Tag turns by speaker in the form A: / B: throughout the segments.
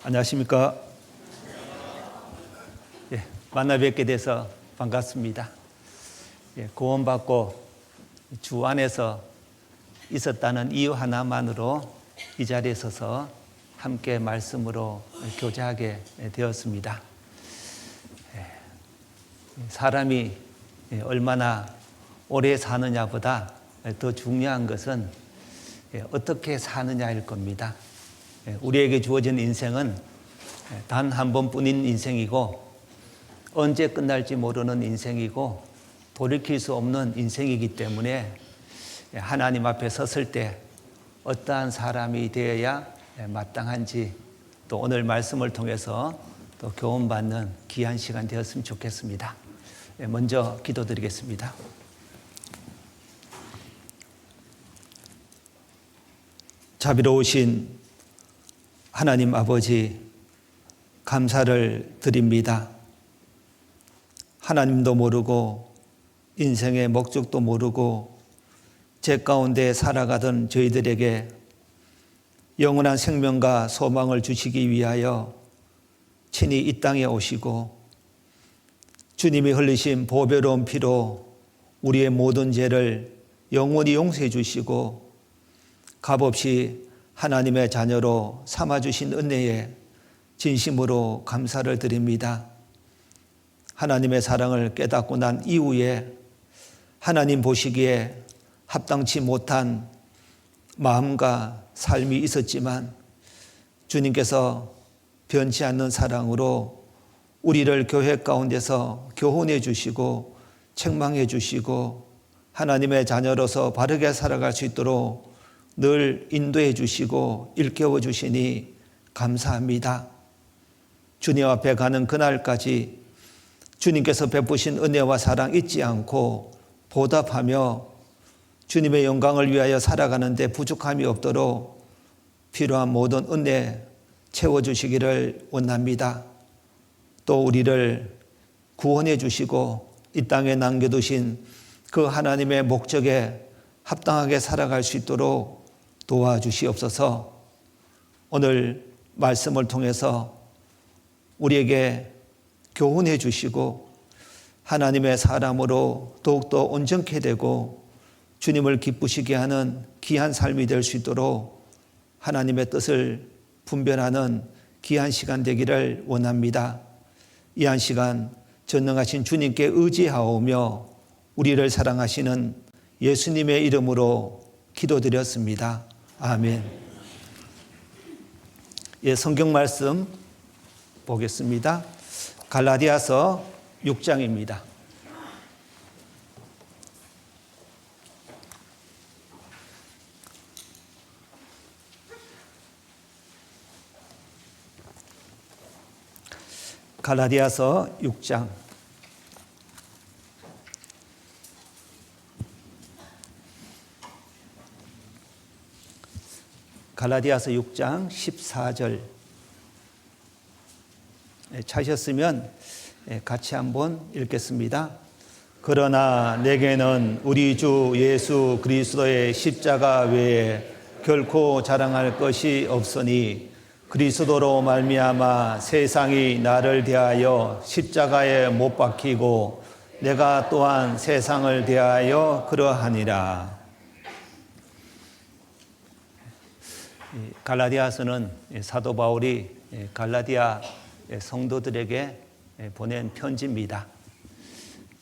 A: 안녕하십니까. 만나 뵙게 돼서 반갑습니다. 구원받고 주 안에서 있었다는 이유 하나만으로 이 자리에 서서 함께 말씀으로 교제하게 되었습니다. 사람이 얼마나 오래 사느냐보다 더 중요한 것은 어떻게 사느냐일 겁니다. 우리에게 주어진 인생은 단 한 번뿐인 인생이고 언제 끝날지 모르는 인생이고 돌이킬 수 없는 인생이기 때문에 하나님 앞에 섰을 때 어떠한 사람이 되어야 마땅한지 또 오늘 말씀을 통해서 또 교훈받는 귀한 시간 되었으면 좋겠습니다. 먼저 기도드리겠습니다. 자비로우신 하나님 아버지, 감사를 드립니다. 하나님도 모르고 인생의 목적도 모르고 죄 가운데 살아가던 저희들에게 영원한 생명과 소망을 주시기 위하여 친히 이 땅에 오시고 주님이 흘리신 보배로운 피로 우리의 모든 죄를 영원히 용서해 주시고 값없이 하나님의 자녀로 삼아주신 은혜에 진심으로 감사를 드립니다. 하나님의 사랑을 깨닫고 난 이후에 하나님 보시기에 합당치 못한 마음과 삶이 있었지만 주님께서 변치 않는 사랑으로 우리를 교회 가운데서 교훈해 주시고 책망해 주시고 하나님의 자녀로서 바르게 살아갈 수 있도록 늘 인도해 주시고 일깨워 주시니 감사합니다. 주님 앞에 가는 그날까지 주님께서 베푸신 은혜와 사랑 잊지 않고 보답하며 주님의 영광을 위하여 살아가는데 부족함이 없도록 필요한 모든 은혜 채워주시기를 원합니다. 또 우리를 구원해 주시고 이 땅에 남겨두신 그 하나님의 목적에 합당하게 살아갈 수 있도록 도와주시옵소서. 오늘 말씀을 통해서 우리에게 교훈해 주시고 하나님의 사람으로 더욱더 온전케 되고 주님을 기쁘시게 하는 귀한 삶이 될 수 있도록 하나님의 뜻을 분별하는 귀한 시간 되기를 원합니다. 이 한 시간 전능하신 주님께 의지하오며 우리를 사랑하시는 예수님의 이름으로 기도드렸습니다. 아멘. 성경 말씀 보겠습니다. 갈라디아서 6장입니다. 갈라디아서 6장 갈라디아서 6장 14절 찾으셨으면 같이 한번 읽겠습니다. 그러나 내게는 우리 주 예수 그리스도의 십자가 외에 결코 자랑할 것이 없으니 그리스도로 말미암아 세상이 나를 대하여 십자가에 못 박히고 내가 또한 세상을 대하여 그러하니라. 갈라디아서는 사도 바울이 갈라디아 성도들에게 보낸 편지입니다.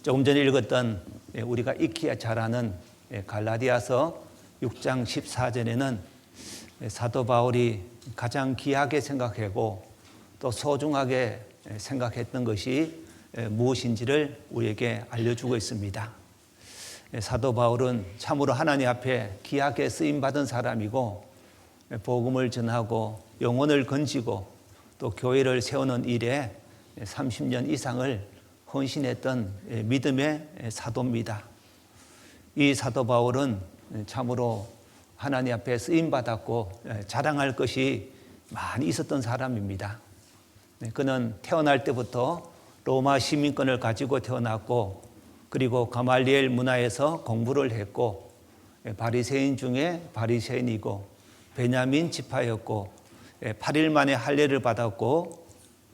A: 조금 전에 읽었던 우리가 익히 잘 아는 갈라디아서 6장 14절에는 사도 바울이 가장 귀하게 생각하고 또 소중하게 생각했던 것이 무엇인지를 우리에게 알려주고 있습니다. 사도 바울은 참으로 하나님 앞에 귀하게 쓰임받은 사람이고 복음을 전하고 영혼을 건지고 또 교회를 세우는 일에 30년 이상을 헌신했던 믿음의 사도입니다. 이 사도 바울은 참으로 하나님 앞에 쓰임받았고 자랑할 것이 많이 있었던 사람입니다. 그는 태어날 때부터 로마 시민권을 가지고 태어났고 그리고 가말리엘 문화에서 공부를 했고 바리새인 중에 바리새인이고 베냐민 지파였고 8일 만에 할례를 받았고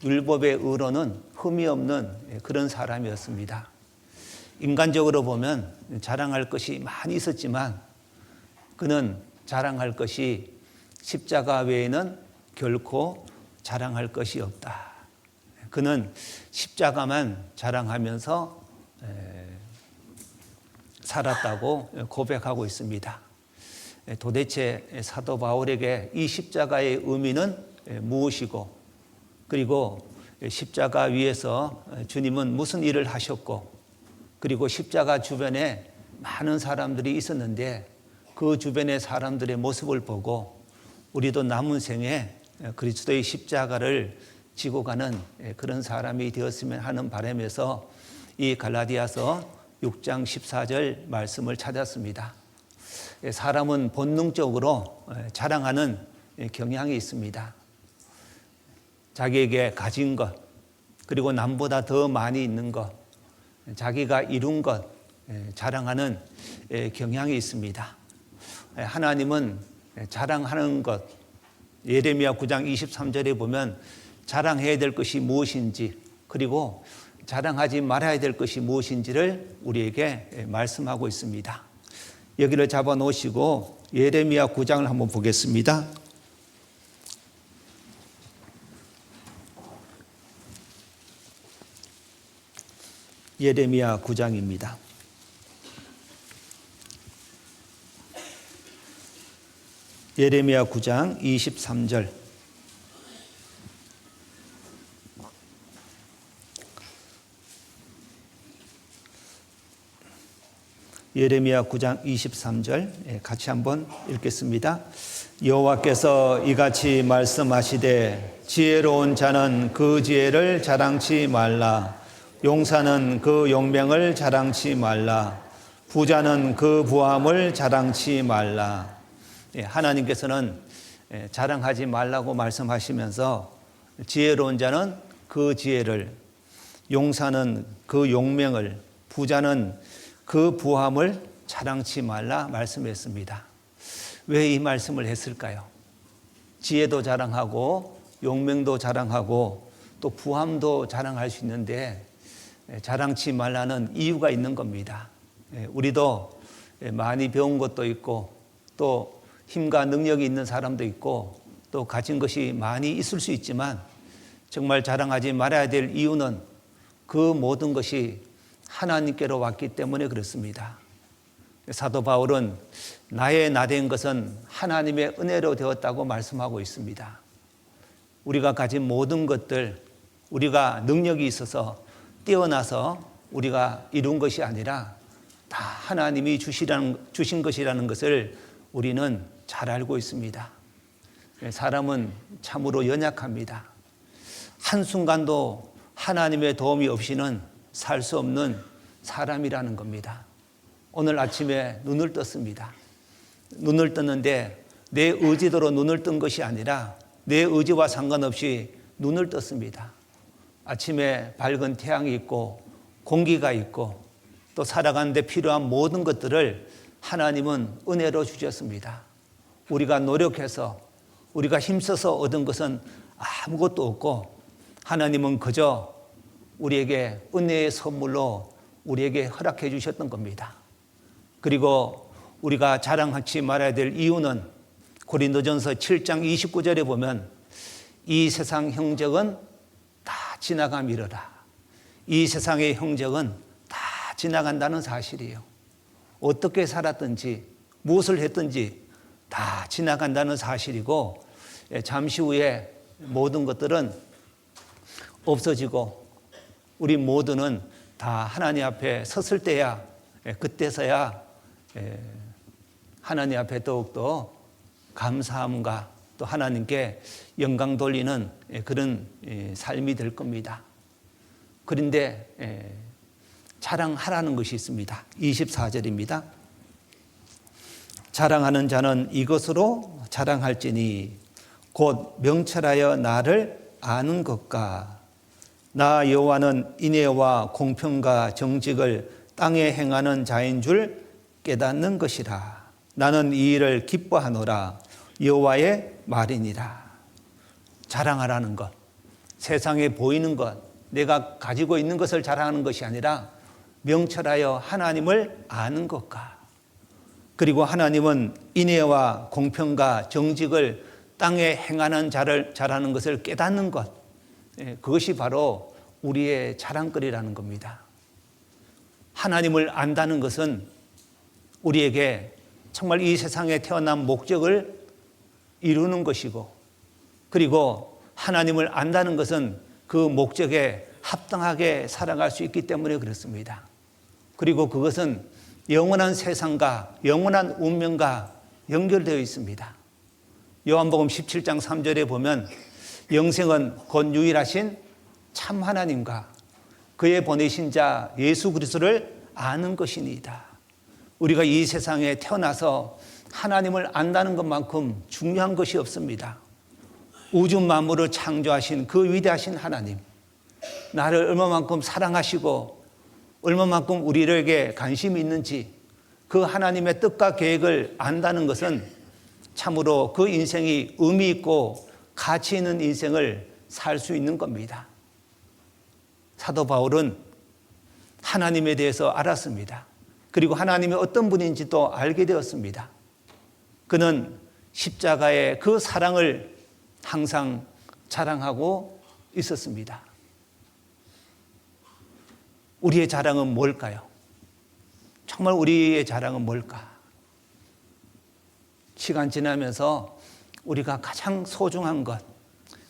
A: 율법의 의로는 흠이 없는 그런 사람이었습니다. 인간적으로 보면 자랑할 것이 많이 있었지만 그는 자랑할 것이 십자가 외에는 결코 자랑할 것이 없다. 그는 십자가만 자랑하면서 살았다고 고백하고 있습니다. 도대체 사도 바울에게 이 십자가의 의미는 무엇이고, 그리고 십자가 위에서 주님은 무슨 일을 하셨고, 그리고 십자가 주변에 많은 사람들이 있었는데 그 주변의 사람들의 모습을 보고 우리도 남은 생에 그리스도의 십자가를 지고 가는 그런 사람이 되었으면 하는 바람에서 이 갈라디아서 6장 14절 말씀을 찾았습니다. 사람은 본능적으로 자랑하는 경향이 있습니다. 자기에게 가진 것, 그리고 남보다 더 많이 있는 것, 자기가 이룬 것 자랑하는 경향이 있습니다. 하나님은 자랑하는 것, 예레미야 9장 23절에 보면 자랑해야 될 것이 무엇인지, 그리고 자랑하지 말아야 될 것이 무엇인지를 우리에게 말씀하고 있습니다. 여기를 잡아 놓으시고 예레미야 9장을 한번 보겠습니다. 예레미야 9장입니다. 예레미야 9장 23절. 예레미야 9장 23절 같이 한번 읽겠습니다. 여호와께서 이같이 말씀하시되 지혜로운 자는 그 지혜를 자랑치 말라. 용사는 그 용맹을 자랑치 말라. 부자는 그 부함을 자랑치 말라. 하나님께서는 자랑하지 말라고 말씀하시면서 지혜로운 자는 그 지혜를, 용사는 그 용맹을, 부자는 그 부함을 자랑치 말라 말씀했습니다. 왜 이 말씀을 했을까요? 지혜도 자랑하고 용맹도 자랑하고 또 부함도 자랑할 수 있는데 자랑치 말라는 이유가 있는 겁니다. 우리도 많이 배운 것도 있고 또 힘과 능력이 있는 사람도 있고 또 가진 것이 많이 있을 수 있지만 정말 자랑하지 말아야 될 이유는 그 모든 것이 하나님께로 왔기 때문에 그렇습니다. 사도 바울은 나의 나된 것은 하나님의 은혜로 되었다고 말씀하고 있습니다. 우리가 가진 모든 것들, 우리가 능력이 있어서 뛰어나서 우리가 이룬 것이 아니라 다 하나님이 주신 것이라는 것을 우리는 잘 알고 있습니다. 사람은 참으로 연약합니다. 한순간도 하나님의 도움이 없이는 살 수 없는 사람이라는 겁니다. 오늘 아침에 눈을 떴습니다. 눈을 떴는데 내 의지대로 눈을 뜬 것이 아니라 내 의지와 상관없이 눈을 떴습니다. 아침에 밝은 태양이 있고 공기가 있고 또 살아가는 데 필요한 모든 것들을 하나님은 은혜로 주셨습니다. 우리가 노력해서 우리가 힘써서 얻은 것은 아무것도 없고 하나님은 그저 우리에게 은혜의 선물로 우리에게 허락해 주셨던 겁니다. 그리고 우리가 자랑하지 말아야 될 이유는 고린도전서 7장 29절에 보면 이 세상 형적은 다 지나가미러라. 이 세상의 형적은 다 지나간다는 사실이에요. 어떻게 살았든지 무엇을 했든지 다 지나간다는 사실이고 잠시 후에 모든 것들은 없어지고 우리 모두는 다 하나님 앞에 섰을 때야 그때서야 하나님 앞에 더욱더 감사함과 또 하나님께 영광 돌리는 그런 삶이 될 겁니다. 그런데 자랑하라는 것이 있습니다. 24절입니다. 자랑하는 자는 이것으로 자랑할지니 곧 명철하여 나를 아는 것과 나 여호와는 인애와 공평과 정직을 땅에 행하는 자인 줄 깨닫는 것이라. 나는 이 일을 기뻐하노라. 여호와의 말이니라. 자랑하라는 것, 세상에 보이는 것, 내가 가지고 있는 것을 자랑하는 것이 아니라 명철하여 하나님을 아는 것과, 그리고 하나님은 인애와 공평과 정직을 땅에 행하는 자를 잘하는 것을 깨닫는 것, 그것이 바로 우리의 자랑거리라는 겁니다. 하나님을 안다는 것은 우리에게 정말 이 세상에 태어난 목적을 이루는 것이고, 그리고 하나님을 안다는 것은 그 목적에 합당하게 살아갈 수 있기 때문에 그렇습니다. 그리고 그것은 영원한 세상과 영원한 운명과 연결되어 있습니다. 요한복음 17장 3절에 보면 영생은 곧 유일하신 참 하나님과 그의 보내신 자 예수 그리스도를 아는 것이니이다. 우리가 이 세상에 태어나서 하나님을 안다는 것만큼 중요한 것이 없습니다. 우주 만물을 창조하신 그 위대하신 하나님, 나를 얼마만큼 사랑하시고 얼마만큼 우리에게 관심이 있는지 그 하나님의 뜻과 계획을 안다는 것은 참으로 그 인생이 의미 있고 가치 있는 인생을 살 수 있는 겁니다. 사도 바울은 하나님에 대해서 알았습니다. 그리고 하나님이 어떤 분인지도 알게 되었습니다. 그는 십자가의 그 사랑을 항상 자랑하고 있었습니다. 우리의 자랑은 뭘까요? 정말 우리의 자랑은 뭘까? 시간 지나면서 우리가 가장 소중한 것,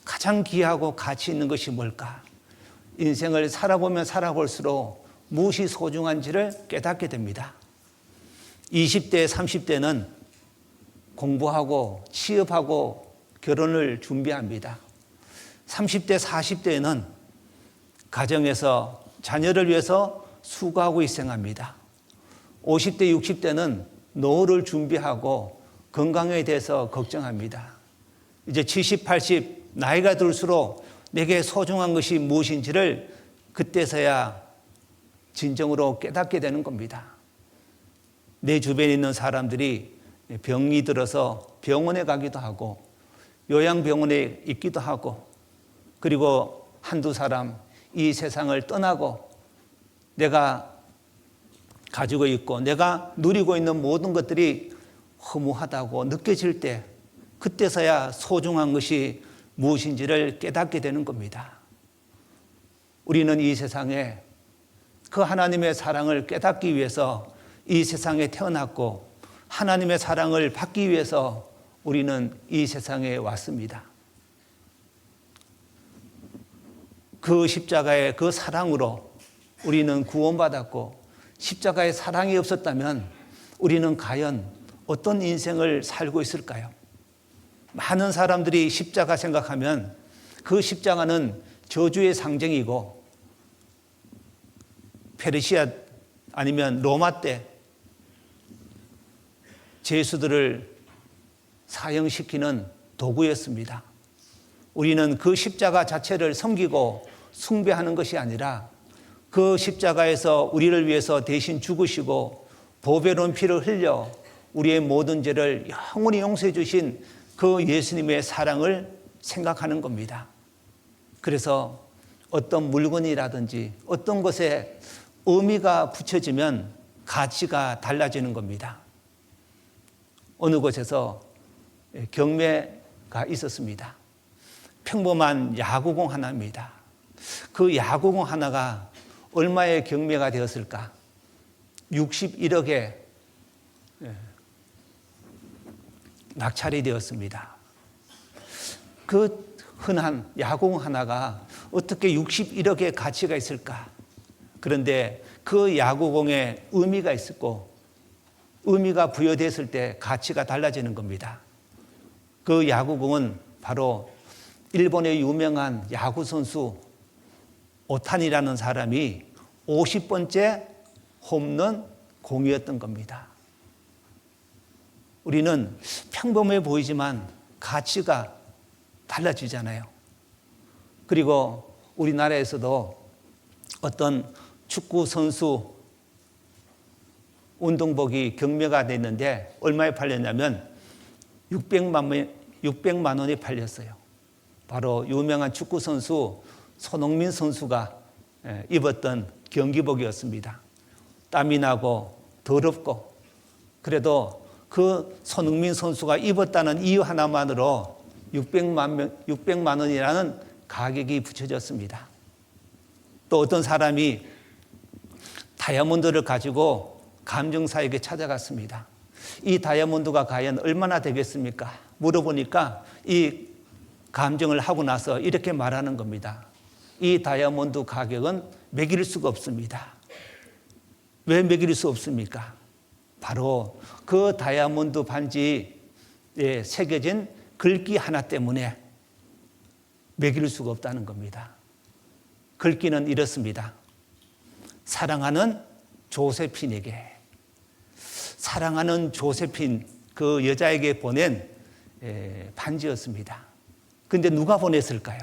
A: 가장 귀하고 가치 있는 것이 뭘까? 인생을 살아보면 살아볼수록 무엇이 소중한지를 깨닫게 됩니다. 20대, 30대는 공부하고 취업하고 결혼을 준비합니다. 30대, 40대에는 가정에서 자녀를 위해서 수고하고 희생합니다. 50대, 60대는 노후를 준비하고 건강에 대해서 걱정합니다. 이제 70, 80 나이가 들수록 내게 소중한 것이 무엇인지를 그때서야 진정으로 깨닫게 되는 겁니다. 내 주변에 있는 사람들이 병이 들어서 병원에 가기도 하고 요양병원에 있기도 하고, 그리고 한두 사람 이 세상을 떠나고 내가 가지고 있고 내가 누리고 있는 모든 것들이 허무하다고 느껴질 때, 그때서야 소중한 것이 무엇인지를 깨닫게 되는 겁니다. 우리는 이 세상에 그 하나님의 사랑을 깨닫기 위해서 이 세상에 태어났고, 하나님의 사랑을 받기 위해서 우리는 이 세상에 왔습니다. 그 십자가의 그 사랑으로 우리는 구원받았고, 십자가의 사랑이 없었다면 우리는 과연 어떤 인생을 살고 있을까요? 많은 사람들이 십자가 생각하면 그 십자가는 저주의 상징이고, 페르시아 아니면 로마 때 죄수들을 사형시키는 도구였습니다. 우리는 그 십자가 자체를 섬기고 숭배하는 것이 아니라 그 십자가에서 우리를 위해서 대신 죽으시고 보배로운 피를 흘려 우리의 모든 죄를 영원히 용서해 주신 그 예수님의 사랑을 생각하는 겁니다. 그래서 어떤 물건이라든지 어떤 것에 의미가 붙여지면 가치가 달라지는 겁니다. 어느 곳에서 경매가 있었습니다. 평범한 야구공 하나입니다. 그 야구공 하나가 얼마의 경매가 되었을까? 61억에 낙찰이 되었습니다. 그 흔한 야구공 하나가 어떻게 61억의 가치가 있을까? 그런데 그 야구공에 의미가 있었고, 의미가 부여됐을 때 가치가 달라지는 겁니다. 그 야구공은 바로 일본의 유명한 야구 선수 오타니라는 사람이 50번째 홈런 공이었던 겁니다. 우리는 평범해 보이지만 가치가 달라지잖아요. 그리고 우리나라에서도 어떤 축구 선수 운동복이 경매가 됐는데 얼마에 팔렸냐면 600만 원에 팔렸어요. 바로 유명한 축구 선수 손흥민 선수가 입었던 경기복이었습니다. 땀이 나고 더럽고, 그래도 그 손흥민 선수가 입었다는 이유 하나만으로 600만 원이라는 가격이 붙여졌습니다. 또 어떤 사람이 다이아몬드를 가지고 감정사에게 찾아갔습니다. 이 다이아몬드가 과연 얼마나 되겠습니까? 물어보니까 이 감정을 하고 나서 이렇게 말하는 겁니다. 이 다이아몬드 가격은 매길 수가 없습니다. 왜 매길 수 없습니까? 바로 그 다이아몬드 반지에 새겨진 글귀 하나 때문에 매길 수가 없다는 겁니다. 글귀는 이렇습니다. 사랑하는 조세핀에게. 사랑하는 조세핀, 그 여자에게 보낸 반지였습니다. 근데 누가 보냈을까요?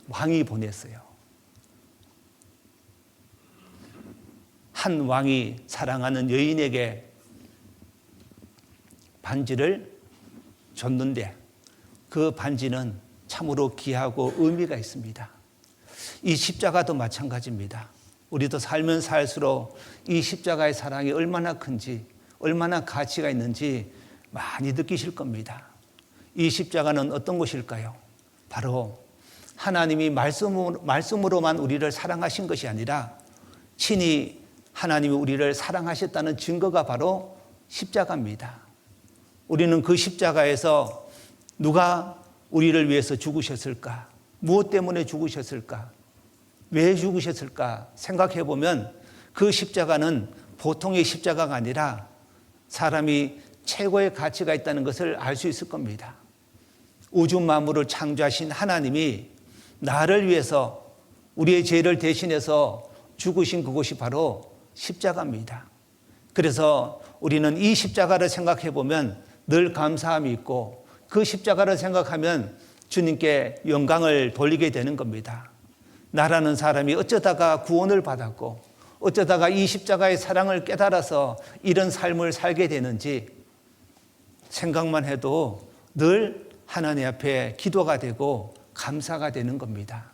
A: 왕이 보냈어요. 한 왕이 사랑하는 여인에게 반지를 줬는데 그 반지는 참으로 귀하고 의미가 있습니다. 이 십자가도 마찬가지입니다. 우리도 살면 살수록 이 십자가의 사랑이 얼마나 큰지, 얼마나 가치가 있는지 많이 느끼실 겁니다. 이 십자가는 어떤 것일까요? 바로 하나님이 말씀으로만 우리를 사랑하신 것이 아니라 친히 하나님이 우리를 사랑하셨다는 증거가 바로 십자가입니다. 우리는 그 십자가에서 누가 우리를 위해서 죽으셨을까? 무엇 때문에 죽으셨을까? 왜 죽으셨을까? 생각해 보면 그 십자가는 보통의 십자가가 아니라 사람이 최고의 가치가 있다는 것을 알 수 있을 겁니다. 우주 만물을 창조하신 하나님이 나를 위해서 우리의 죄를 대신해서 죽으신 그것이 바로 십자가입니다. 그래서 우리는 이 십자가를 생각해 보면 늘 감사함이 있고 그 십자가를 생각하면 주님께 영광을 돌리게 되는 겁니다. 나라는 사람이 어쩌다가 구원을 받았고 어쩌다가 이 십자가의 사랑을 깨달아서 이런 삶을 살게 되는지 생각만 해도 늘 하나님 앞에 기도가 되고 감사가 되는 겁니다.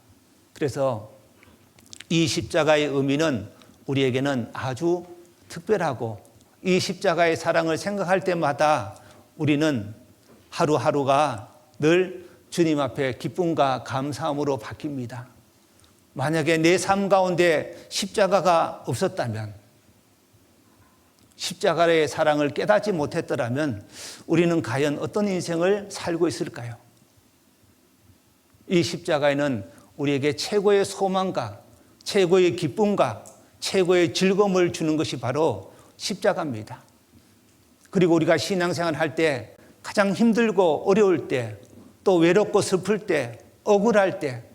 A: 그래서 이 십자가의 의미는 우리에게는 아주 특별하고 이 십자가의 사랑을 생각할 때마다 우리는 하루하루가 늘 주님 앞에 기쁨과 감사함으로 바뀝니다. 만약에 내 삶 가운데 십자가가 없었다면, 십자가의 사랑을 깨닫지 못했더라면 우리는 과연 어떤 인생을 살고 있을까요? 이 십자가에는 우리에게 최고의 소망과 최고의 기쁨과 최고의 즐거움을 주는 것이 바로 십자가입니다. 그리고 우리가 신앙생활 할 때 가장 힘들고 어려울 때, 또 외롭고 슬플 때, 억울할 때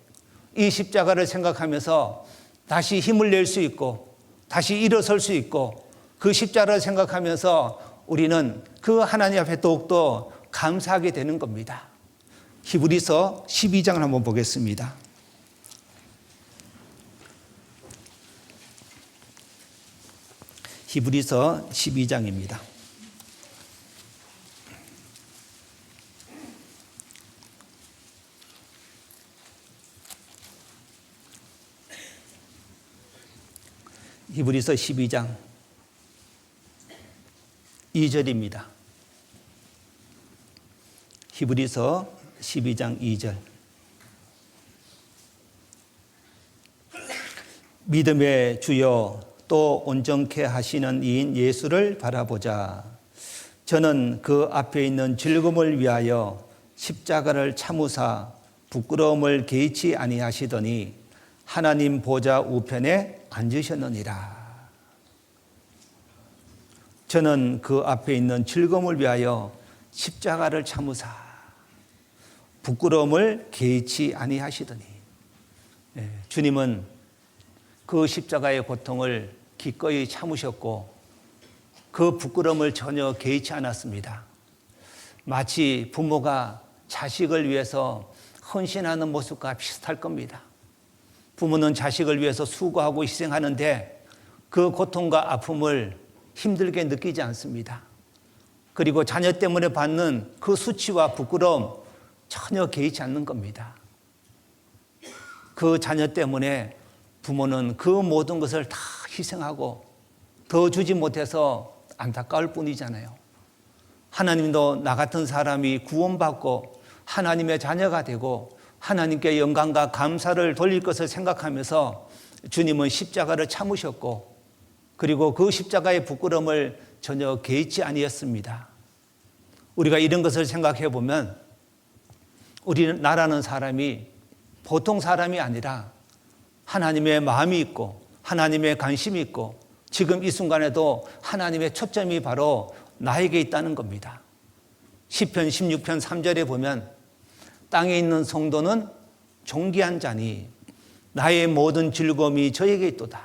A: 이 십자가를 생각하면서 다시 힘을 낼 수 있고 다시 일어설 수 있고 그 십자가를 생각하면서 우리는 그 하나님 앞에 더욱더 감사하게 되는 겁니다. 히브리서 12장을 한번 보겠습니다. 히브리서 12장입니다. 히브리서 12장 2절입니다. 히브리서 12장 2절. 믿음의 주여 또 온전케 하시는 이인 예수를 바라보자. 저는 그 앞에 있는 즐거움을 위하여 십자가를 참으사 부끄러움을 개의치 아니하시더니 하나님 보좌 우편에 앉으셨느니라. 저는 그 앞에 있는 즐거움을 위하여 십자가를 참으사 부끄러움을 개의치 아니하시더니. 주님은 그 십자가의 고통을 기꺼이 참으셨고 그 부끄러움을 전혀 개의치 않았습니다. 마치 부모가 자식을 위해서 헌신하는 모습과 비슷할 겁니다. 부모는 자식을 위해서 수고하고 희생하는데 그 고통과 아픔을 힘들게 느끼지 않습니다. 그리고 자녀 때문에 받는 그 수치와 부끄러움, 전혀 개의치 않는 겁니다. 그 자녀 때문에 부모는 그 모든 것을 다 희생하고 더 주지 못해서 안타까울 뿐이잖아요. 하나님도 나 같은 사람이 구원받고 하나님의 자녀가 되고 하나님께 영광과 감사를 돌릴 것을 생각하면서 주님은 십자가를 참으셨고, 그리고 그 십자가의 부끄러움을 전혀 개의치 아니었습니다. 우리가 이런 것을 생각해 보면 우리나라는 사람이 보통 사람이 아니라 하나님의 마음이 있고 하나님의 관심이 있고 지금 이 순간에도 하나님의 초점이 바로 나에게 있다는 겁니다. 시편 16편 3절에 보면 땅에 있는 성도는 존귀한 자니 나의 모든 즐거움이 저에게 있도다.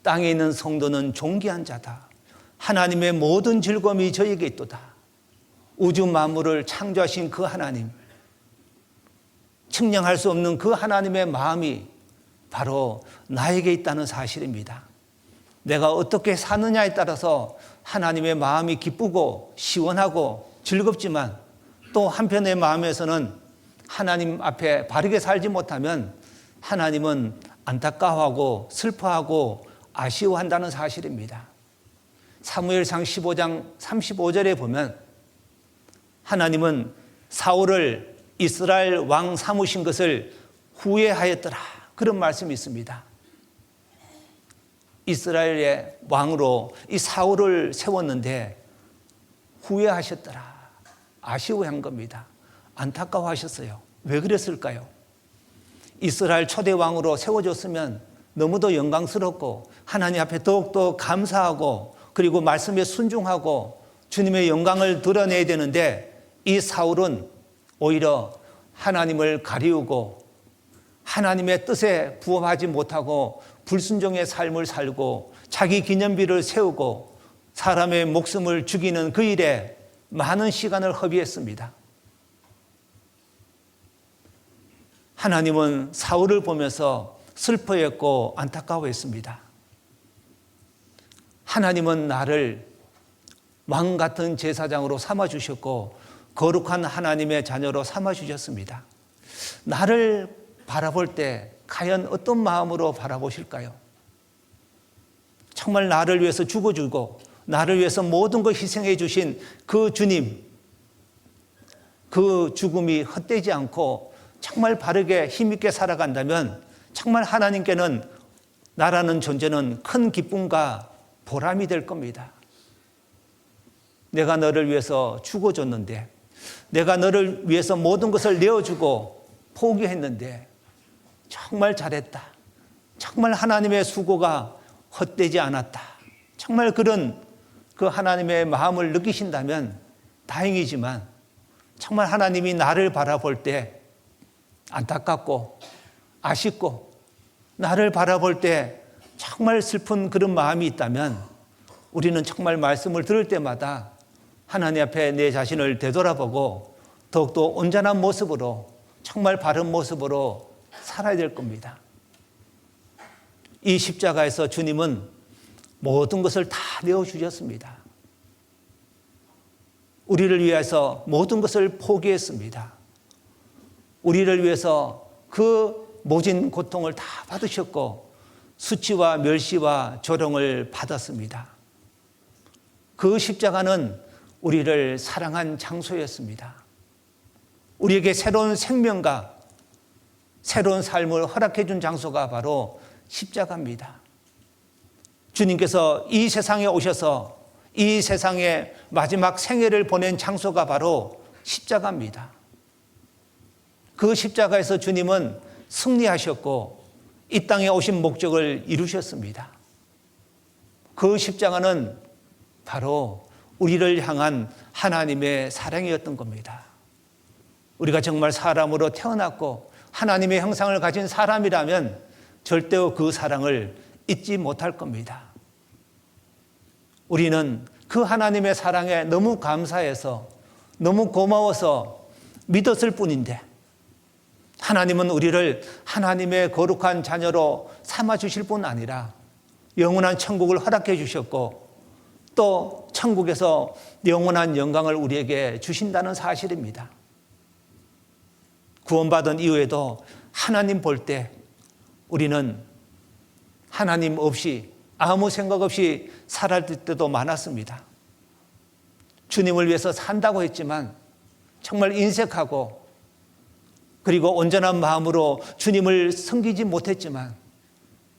A: 땅에 있는 성도는 존귀한 자다. 하나님의 모든 즐거움이 저에게 있도다. 우주 만물을 창조하신 그 하나님, 측량할 수 없는 그 하나님의 마음이 바로 나에게 있다는 사실입니다. 내가 어떻게 사느냐에 따라서 하나님의 마음이 기쁘고 시원하고 즐겁지만 또 한편의 마음에서는 하나님 앞에 바르게 살지 못하면 하나님은 안타까워하고 슬퍼하고 아쉬워한다는 사실입니다. 사무엘상 15장 35절에 보면 하나님은 사울을 이스라엘 왕 삼으신 것을 후회하였더라, 그런 말씀이 있습니다. 이스라엘의 왕으로 이 사울을 세웠는데 후회하셨더라, 아쉬워한 겁니다. 안타까워하셨어요. 왜 그랬을까요? 이스라엘 초대 왕으로 세워졌으면 너무도 영광스럽고 하나님 앞에 더욱더 감사하고 그리고 말씀에 순종하고 주님의 영광을 드러내야 되는데, 이 사울은 오히려 하나님을 가리우고 하나님의 뜻에 부합하지 못하고 불순종의 삶을 살고 자기 기념비를 세우고 사람의 목숨을 죽이는 그 일에 많은 시간을 허비했습니다. 하나님은 사울을 보면서 슬퍼했고 안타까워했습니다. 하나님은 나를 왕 같은 제사장으로 삼아주셨고 거룩한 하나님의 자녀로 삼아주셨습니다. 나를 바라볼 때 과연 어떤 마음으로 바라보실까요? 정말 나를 위해서 죽어주고 나를 위해서 모든 걸 희생해 주신 그 주님, 그 죽음이 헛되지 않고 정말 바르게 힘있게 살아간다면 정말 하나님께는 나라는 존재는 큰 기쁨과 보람이 될 겁니다. 내가 너를 위해서 죽어줬는데, 내가 너를 위해서 모든 것을 내어주고 포기했는데 정말 잘했다. 정말 하나님의 수고가 헛되지 않았다. 정말 그런 그 하나님의 마음을 느끼신다면 다행이지만, 정말 하나님이 나를 바라볼 때 안타깝고 아쉽고 나를 바라볼 때 정말 슬픈 그런 마음이 있다면 우리는 정말 말씀을 들을 때마다 하나님 앞에 내 자신을 되돌아보고 더욱더 온전한 모습으로, 정말 바른 모습으로 살아야 될 겁니다. 이 십자가에서 주님은 모든 것을 다 내어주셨습니다. 우리를 위해서 모든 것을 포기했습니다. 우리를 위해서 그 모진 고통을 다 받으셨고 수치와 멸시와 조롱을 받았습니다. 그 십자가는 우리를 사랑한 장소였습니다. 우리에게 새로운 생명과 새로운 삶을 허락해 준 장소가 바로 십자가입니다. 주님께서 이 세상에 오셔서 이 세상의 마지막 생애를 보낸 장소가 바로 십자가입니다. 그 십자가에서 주님은 승리하셨고 이 땅에 오신 목적을 이루셨습니다. 그 십자가는 바로 우리를 향한 하나님의 사랑이었던 겁니다. 우리가 정말 사람으로 태어났고 하나님의 형상을 가진 사람이라면 절대로 그 사랑을 잊지 못할 겁니다. 우리는 그 하나님의 사랑에 너무 감사해서 너무 고마워서 믿었을 뿐인데, 하나님은 우리를 하나님의 거룩한 자녀로 삼아주실 뿐 아니라 영원한 천국을 허락해 주셨고 또 천국에서 영원한 영광을 우리에게 주신다는 사실입니다. 구원받은 이후에도 하나님 볼 때 우리는 하나님 없이 아무 생각 없이 살아갈 때도 많았습니다. 주님을 위해서 산다고 했지만 정말 인색하고 그리고 온전한 마음으로 주님을 섬기지 못했지만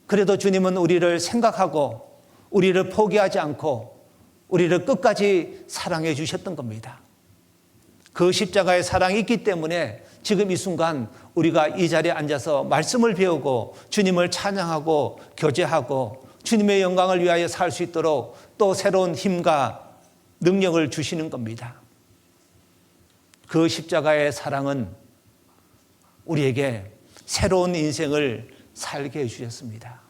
A: 그래도 주님은 우리를 생각하고 우리를 포기하지 않고 우리를 끝까지 사랑해 주셨던 겁니다. 그 십자가의 사랑이 있기 때문에 지금 이 순간 우리가 이 자리에 앉아서 말씀을 배우고 주님을 찬양하고 교제하고 주님의 영광을 위하여 살 수 있도록 또 새로운 힘과 능력을 주시는 겁니다. 그 십자가의 사랑은 우리에게 새로운 인생을 살게 해주셨습니다.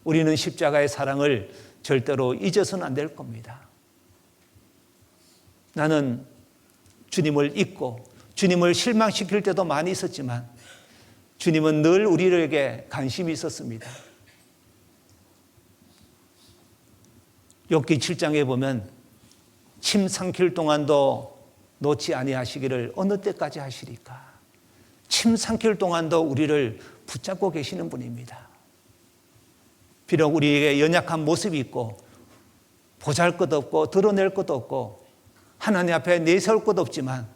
A: 우리는 십자가의 사랑을 절대로 잊어서는 안 될 겁니다. 나는 주님을 잊고 주님을 실망시킬 때도 많이 있었지만 주님은 늘 우리에게 관심이 있었습니다. 욥기 7장에 보면 침 삼킬 동안도 놓지 아니하시기를 어느 때까지 하시리까. 침 삼킬 동안도 우리를 붙잡고 계시는 분입니다. 비록 우리에게 연약한 모습이 있고 보잘것없고 드러낼 것도 없고 하나님 앞에 내세울 것도 없지만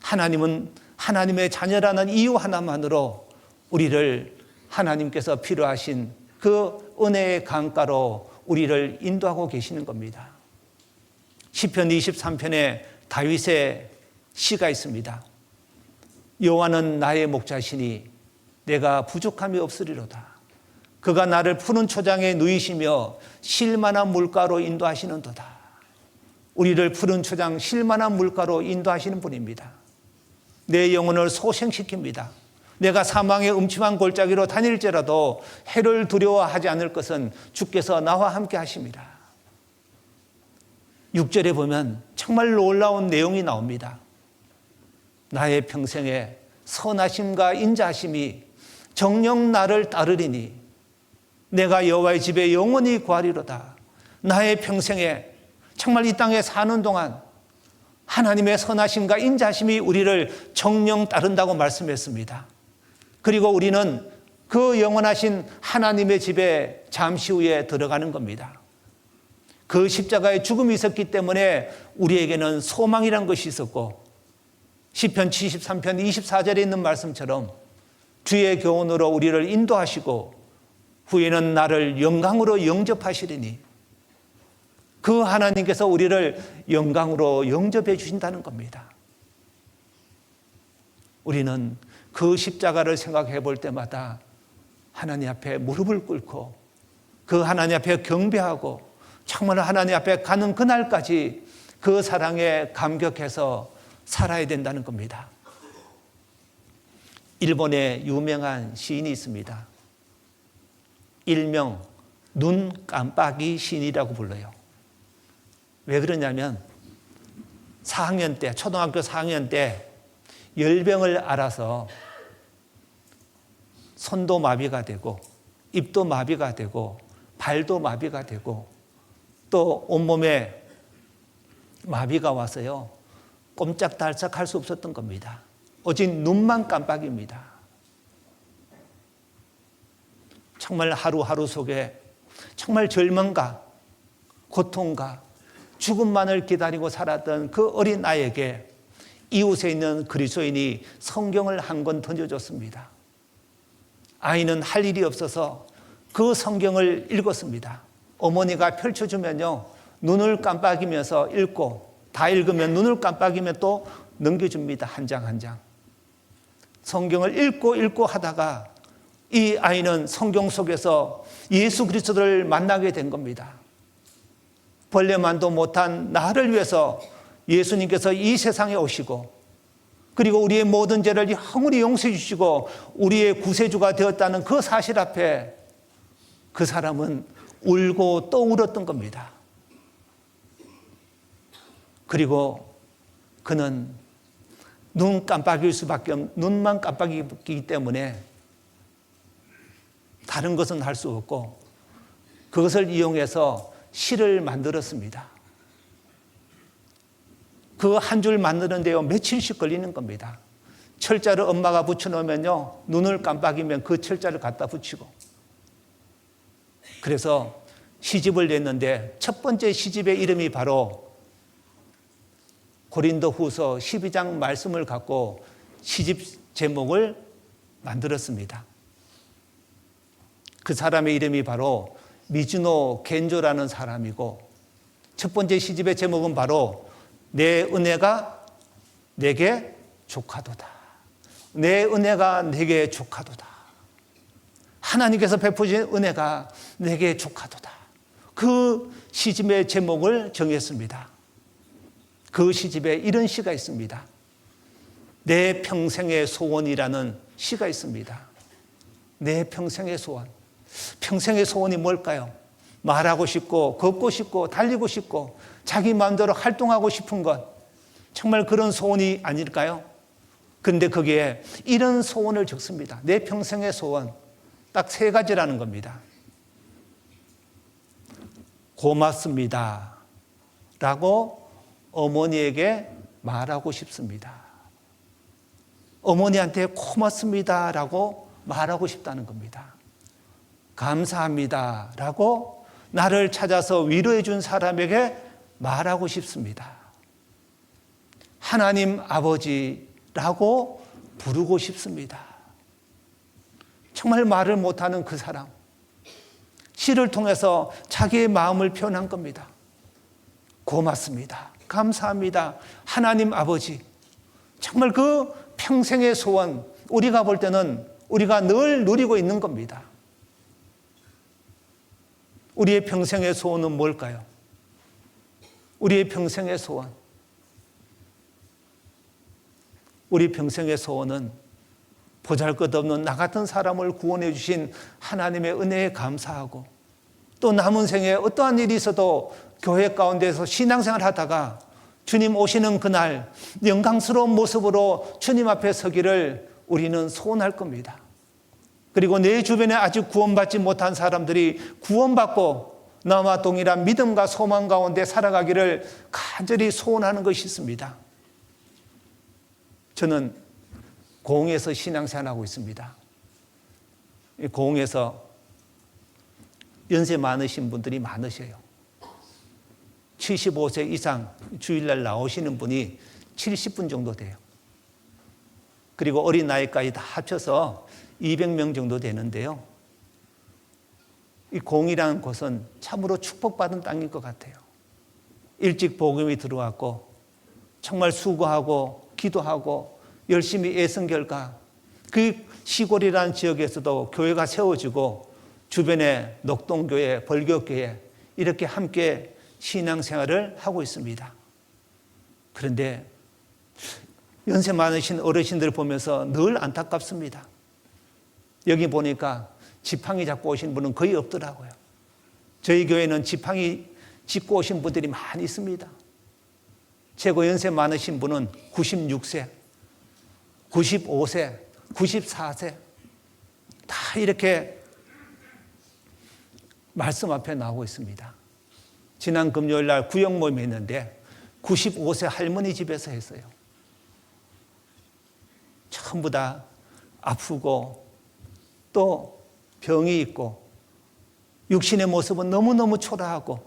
A: 하나님은 하나님의 자녀라는 이유 하나만으로 우리를 하나님께서 필요하신 그 은혜의 강가로 우리를 인도하고 계시는 겁니다. 시편 23편에 다윗의 시가 있습니다. 여호와는 나의 목자시니 내가 부족함이 없으리로다. 그가 나를 푸른 초장에 누이시며 쉴만한 물가로 인도하시는도다. 우리를 푸른 초장 쉴만한 물가로 인도하시는 분입니다. 내 영혼을 소생시킵니다. 내가 사망의 음침한 골짜기로 다닐지라도 해를 두려워하지 않을 것은 주께서 나와 함께 하십니다. 6절에 보면 정말 놀라운 내용이 나옵니다. 나의 평생에 선하심과 인자하심이 정녕 나를 따르리니 내가 여호와의 집에 영원히 거하리로다. 나의 평생에 정말 이 땅에 사는 동안 하나님의 선하심과 인자하심이 우리를 정녕 따른다고 말씀했습니다. 그리고 우리는 그 영원하신 하나님의 집에 잠시 후에 들어가는 겁니다. 그 십자가의 죽음이 있었기 때문에 우리에게는 소망이란 것이 있었고 시편 73편 24절에 있는 말씀처럼 주의 교훈으로 우리를 인도하시고 후에는 나를 영광으로 영접하시리니 그 하나님께서 우리를 영광으로 영접해 주신다는 겁니다. 우리는 그 십자가를 생각해 볼 때마다 하나님 앞에 무릎을 꿇고 그 하나님 앞에 경배하고 정말 하나님 앞에 가는 그날까지 그 사랑에 감격해서 살아야 된다는 겁니다. 일본에 유명한 시인이 있습니다. 일명 눈 깜빡이 시인이라고 불러요. 왜 그러냐면 4학년 때, 초등학교 4학년 때 열병을 앓아서 손도 마비가 되고 입도 마비가 되고 발도 마비가 되고 또 온몸에 마비가 와서요 꼼짝달싹 할 수 없었던 겁니다. 오직 눈만 깜빡입니다. 정말 하루하루 속에 정말 절망과 고통과 죽음만을 기다리고 살았던 그 어린 아이에게 이웃에 있는 그리스도인이 성경을 한 권 던져줬습니다. 아이는 할 일이 없어서 그 성경을 읽었습니다. 어머니가 펼쳐주면요 눈을 깜빡이면서 읽고 다 읽으면 눈을 깜빡이면 또 넘겨줍니다. 한 장 한 장. 성경을 읽고 하다가 이 아이는 성경 속에서 예수 그리스도를 만나게 된 겁니다. 벌레만도 못한 나를 위해서 예수님께서 이 세상에 오시고 그리고 우리의 모든 죄를 영원히 용서해 주시고 우리의 구세주가 되었다는 그 사실 앞에 그 사람은 울고 또 울었던 겁니다. 그리고 그는 눈 깜빡일 수밖에 없는 눈만 깜빡이기 때문에 다른 것은 할 수 없고 그것을 이용해서 시를 만들었습니다. 그 한 줄 만드는데요 며칠씩 걸리는 겁니다. 철자를 엄마가 붙여놓으면요, 눈을 깜빡이면 그 철자를 갖다 붙이고. 그래서 시집을 냈는데 첫 번째 시집의 이름이 바로 고린도후서 12장 말씀을 갖고 시집 제목을 만들었습니다. 그 사람의 이름이 바로 미즈노 겐조라는 사람이고, 첫 번째 시집의 제목은 바로 내 은혜가 내게 족하도다. 내 은혜가 내게 족하도다. 하나님께서 베푸신 은혜가 내게 족하도다. 그 시집의 제목을 정했습니다. 그 시집에 이런 시가 있습니다. 내 평생의 소원이라는 시가 있습니다. 내 평생의 소원. 평생의 소원이 뭘까요? 말하고 싶고, 걷고 싶고, 달리고 싶고, 자기 마음대로 활동하고 싶은 것. 정말 그런 소원이 아닐까요? 그런데 거기에 이런 소원을 적습니다. 내 평생의 소원. 딱 3가지라는 겁니다. 고맙습니다. 라고 어머니에게 말하고 싶습니다. 어머니한테 고맙습니다. 라고 말하고 싶다는 겁니다. 감사합니다. 라고 나를 찾아서 위로해 준 사람에게 말하고 싶습니다. 하나님 아버지라고 부르고 싶습니다. 정말 말을 못하는 그 사람. 시를 통해서 자기의 마음을 표현한 겁니다. 고맙습니다. 감사합니다. 하나님 아버지. 정말 그 평생의 소원, 우리가 볼 때는 우리가 늘 누리고 있는 겁니다. 우리의 평생의 소원은 뭘까요? 우리의 평생의 소원. 우리 평생의 소원은 보잘것없는 나 같은 사람을 구원해 주신 하나님의 은혜에 감사하고, 또 남은 생에 어떠한 일이 있어도 교회 가운데서 신앙생활 하다가 주님 오시는 그날 영광스러운 모습으로 주님 앞에 서기를 우리는 소원할 겁니다. 그리고 내 주변에 아직 구원받지 못한 사람들이 구원받고 나와 동일한 믿음과 소망 가운데 살아가기를 간절히 소원하는 것이 있습니다. 저는 고흥에서 신앙생활하고 있습니다. 고흥에서 연세 많으신 분들이 많으셔요. 75세 이상 주일날 나오시는 분이 70분 정도 돼요. 그리고 어린 나이까지 다 합쳐서 200명 정도 되는데요. 이 고흥이라는 곳은 참으로 축복받은 땅일 것 같아요. 일찍 복음이 들어왔고, 정말 수고하고 기도하고 열심히 애쓴 결과 그 시골이라는 지역에서도 교회가 세워지고, 주변에 녹동교회, 벌교교회 이렇게 함께 신앙생활을 하고 있습니다. 그런데 연세 많으신 어르신들 보면서 늘 안타깝습니다. 여기 보니까 지팡이 잡고 오신 분은 거의 없더라고요. 저희 교회는 지팡이 짚고 오신 분들이 많이 있습니다. 최고 연세 많으신 분은 96세, 95세, 94세 다 이렇게 말씀 앞에 나오고 있습니다. 지난 금요일 날 구역 모임이 있는데 95세 할머니 집에서 했어요. 전부 다 아프고 또 병이 있고 육신의 모습은 너무너무 초라하고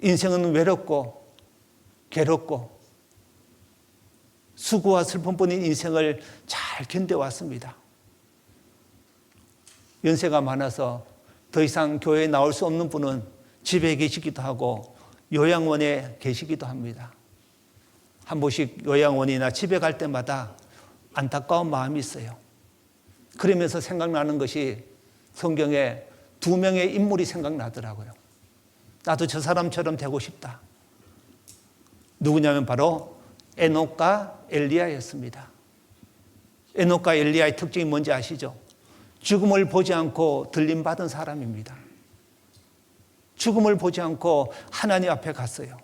A: 인생은 외롭고 괴롭고 수고와 슬픔뿐인 인생을 잘 견뎌왔습니다. 연세가 많아서 더 이상 교회에 나올 수 없는 분은 집에 계시기도 하고 요양원에 계시기도 합니다. 한 번씩 요양원이나 집에 갈 때마다 안타까운 마음이 있어요. 그러면서 생각나는 것이 성경에 2명의 인물이 생각나더라고요. 나도 저 사람처럼 되고 싶다. 누구냐면 바로 에녹과 엘리야였습니다. 에녹과 엘리야의 특징이 뭔지 아시죠? 죽음을 보지 않고 들림받은 사람입니다. 죽음을 보지 않고 하나님 앞에 갔어요.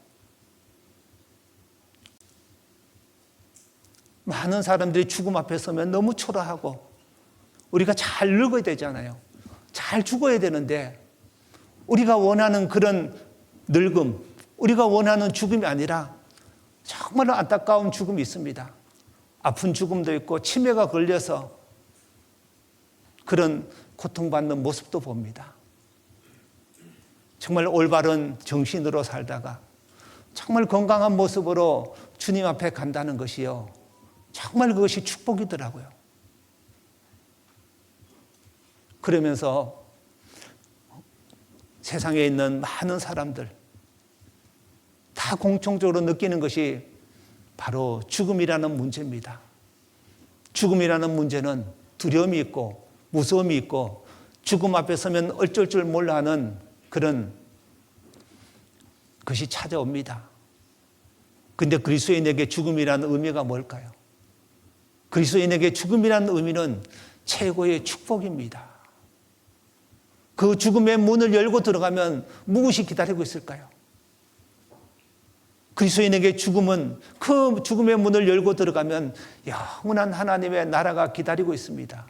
A: 많은 사람들이 죽음 앞에 서면 너무 초라하고 우리가 잘 늙어야 되잖아요. 잘 죽어야 되는데 우리가 원하는 그런 늙음, 우리가 원하는 죽음이 아니라 정말 안타까운 죽음이 있습니다. 아픈 죽음도 있고 치매가 걸려서 그런 고통받는 모습도 봅니다. 정말 올바른 정신으로 살다가 정말 건강한 모습으로 주님 앞에 간다는 것이요, 정말 그것이 축복이더라고요. 그러면서 세상에 있는 많은 사람들 다 공통적으로 느끼는 것이 바로 죽음이라는 문제입니다. 죽음이라는 문제는 두려움이 있고 무서움이 있고 죽음 앞에 서면 어쩔 줄 몰라 하는 그런 것이 찾아옵니다. 그런데 그리스도인에게 죽음이라는 의미가 뭘까요? 그리스도인에게 죽음이라는 의미는 최고의 축복입니다. 그 죽음의 문을 열고 들어가면 무엇이 기다리고 있을까요? 그리스도인에게 죽음은, 그 죽음의 문을 열고 들어가면 영원한 하나님의 나라가 기다리고 있습니다.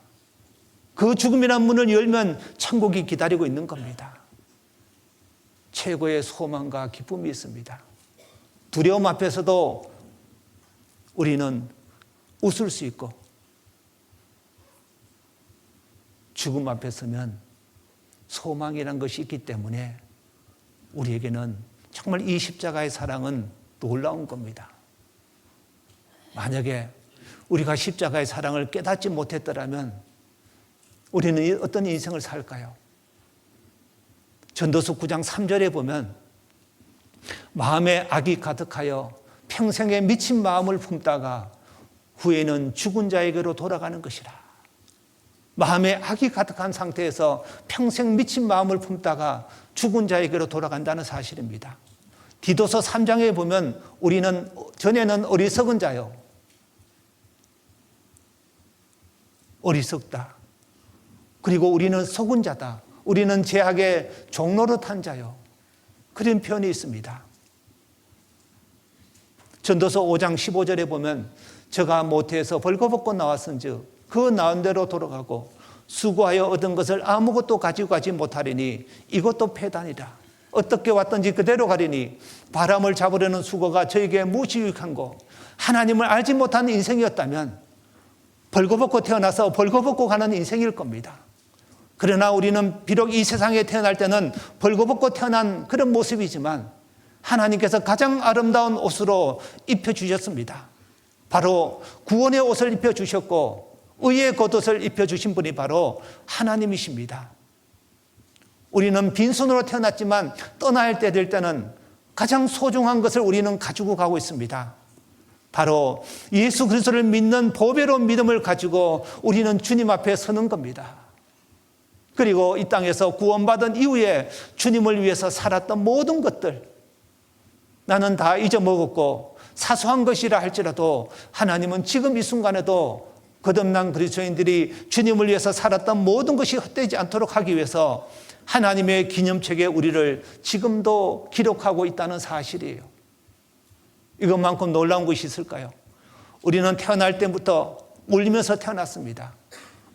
A: 그 죽음이라는 문을 열면 천국이 기다리고 있는 겁니다. 최고의 소망과 기쁨이 있습니다. 두려움 앞에서도 우리는 웃을 수 있고, 죽음 앞에 서면 소망이란 것이 있기 때문에 우리에게는 정말 이 십자가의 사랑은 놀라운 겁니다. 만약에 우리가 십자가의 사랑을 깨닫지 못했더라면 우리는 어떤 인생을 살까요? 전도서 9장 3절에 보면 마음에 악이 가득하여 평생에 미친 마음을 품다가 후에는 죽은 자에게로 돌아가는 것이라. 마음에 악이 가득한 상태에서 평생 미친 마음을 품다가 죽은 자에게로 돌아간다는 사실입니다. 디도서 3장에 보면 우리는 전에는 어리석은 자요, 어리석다. 그리고 우리는 속은 자다. 우리는 죄악의 종로로 탄 자요, 그런 표현이 있습니다. 전도서 5장 15절에 보면 저가 모태에서 벌거벗고 나왔은즉 그 나온 대로 돌아가고 수고하여 얻은 것을 아무것도 가지고 가지 못하리니 이것도 패단이라. 어떻게 왔든지 그대로 가리니 바람을 잡으려는 수고가 저에게 무엇이 유익한고. 하나님을 알지 못한 인생이었다면 벌거벗고 태어나서 벌거벗고 가는 인생일 겁니다. 그러나 우리는 비록 이 세상에 태어날 때는 벌거벗고 태어난 그런 모습이지만 하나님께서 가장 아름다운 옷으로 입혀주셨습니다. 바로 구원의 옷을 입혀주셨고 의의 겉옷을 입혀주신 분이 바로 하나님이십니다. 우리는 빈손으로 태어났지만 떠날 때 될 때는 가장 소중한 것을 우리는 가지고 가고 있습니다. 바로 예수 그리스도를 믿는 보배로운 믿음을 가지고 우리는 주님 앞에 서는 겁니다. 그리고 이 땅에서 구원받은 이후에 주님을 위해서 살았던 모든 것들, 나는 다 잊어먹었고 사소한 것이라 할지라도 하나님은 지금 이 순간에도 거듭난 그리스도인들이 주님을 위해서 살았던 모든 것이 헛되지 않도록 하기 위해서 하나님의 기념책에 우리를 지금도 기록하고 있다는 사실이에요. 이것만큼 놀라운 것이 있을까요? 우리는 태어날 때부터 울면서 태어났습니다.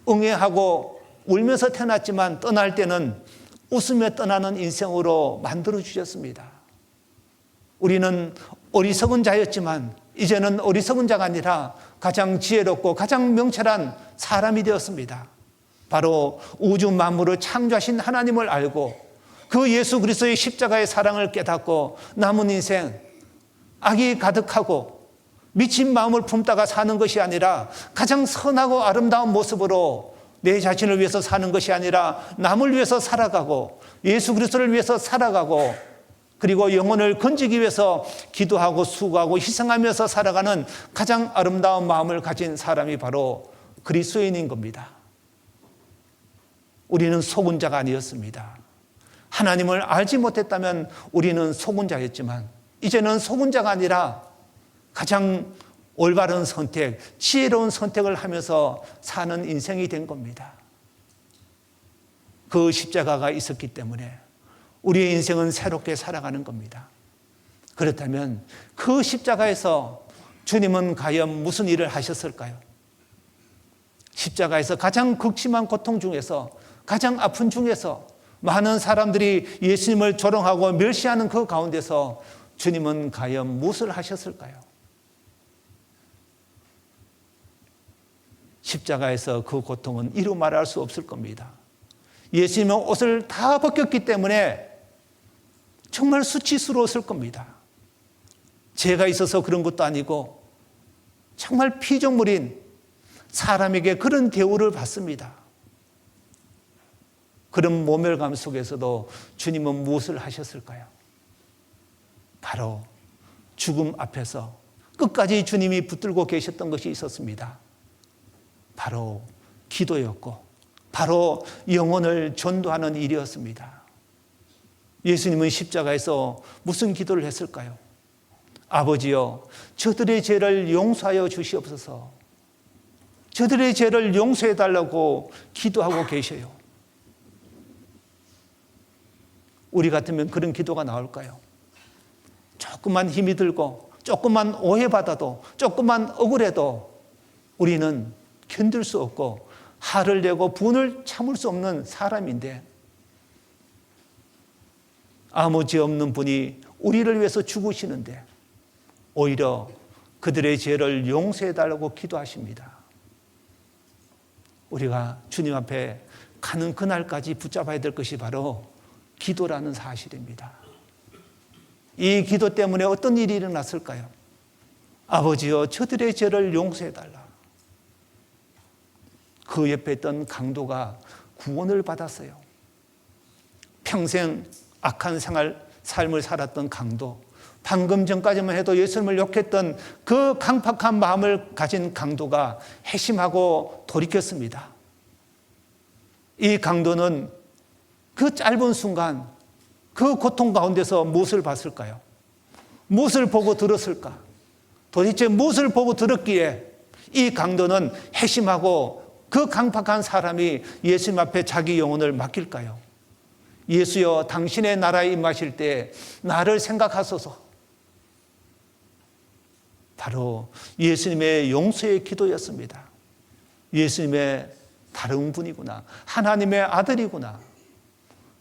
A: 응애하고 울면서 태어났지만 떠날 때는 웃으며 떠나는 인생으로 만들어 주셨습니다. 우리는 어리석은 자였지만 이제는 어리석은 자가 아니라 가장 지혜롭고 가장 명철한 사람이 되었습니다. 바로 우주 만물을 창조하신 하나님을 알고 그 예수 그리스도의 십자가의 사랑을 깨닫고 남은 인생 악이 가득하고 미친 마음을 품다가 사는 것이 아니라 가장 선하고 아름다운 모습으로 내 자신을 위해서 사는 것이 아니라 남을 위해서 살아가고 예수 그리스도를 위해서 살아가고 그리고 영혼을 건지기 위해서 기도하고 수고하고 희생하면서 살아가는 가장 아름다운 마음을 가진 사람이 바로 그리스도인인 겁니다. 우리는 속은 자가 아니었습니다. 하나님을 알지 못했다면 우리는 속은 자였지만 이제는 속은 자가 아니라 가장 올바른 선택, 지혜로운 선택을 하면서 사는 인생이 된 겁니다. 그 십자가가 있었기 때문에 우리의 인생은 새롭게 살아가는 겁니다. 그렇다면 그 십자가에서 주님은 과연 무슨 일을 하셨을까요? 십자가에서 가장 극심한 고통 중에서 가장 아픈 중에서 많은 사람들이 예수님을 조롱하고 멸시하는 그 가운데서 주님은 과연 무엇을 하셨을까요? 십자가에서 그 고통은 이루 말할 수 없을 겁니다. 예수님은 옷을 다 벗겼기 때문에 정말 수치스러웠을 겁니다. 죄가 있어서 그런 것도 아니고 정말 피조물인 사람에게 그런 대우를 받습니다. 그런 모멸감 속에서도 주님은 무엇을 하셨을까요? 바로 죽음 앞에서 끝까지 주님이 붙들고 계셨던 것이 있었습니다. 바로 기도였고 바로 영혼을 전도하는 일이었습니다. 예수님은 십자가에서 무슨 기도를 했을까요? 아버지여, 저들의 죄를 용서하여 주시옵소서. 저들의 죄를 용서해 달라고 기도하고 계셔요. 우리 같으면 그런 기도가 나올까요? 조금만 힘이 들고 조금만 오해받아도 조금만 억울해도 우리는 견딜 수 없고 화를 내고 분을 참을 수 없는 사람인데 아무 죄 없는 분이 우리를 위해서 죽으시는데 오히려 그들의 죄를 용서해 달라고 기도하십니다. 우리가 주님 앞에 가는 그날까지 붙잡아야 될 것이 바로 기도라는 사실입니다. 이 기도 때문에 어떤 일이 일어났을까요? 아버지여, 저들의 죄를 용서해 달라. 그 옆에 있던 강도가 구원을 받았어요. 평생 악한 삶을 살았던 강도, 방금 전까지만 해도 예수님을 욕했던 그 강팍한 마음을 가진 강도가 회심하고 돌이켰습니다. 이 강도는 그 짧은 순간 그 고통 가운데서 무엇을 봤을까요? 무엇을 보고 들었을까? 도대체 무엇을 보고 들었기에 이 강도는 회심하고 그 강팍한 사람이 예수님 앞에 자기 영혼을 맡길까요? 예수여, 당신의 나라에 임하실 때 나를 생각하소서. 바로 예수님의 용서의 기도였습니다. 예수님의 다른 분이구나. 하나님의 아들이구나.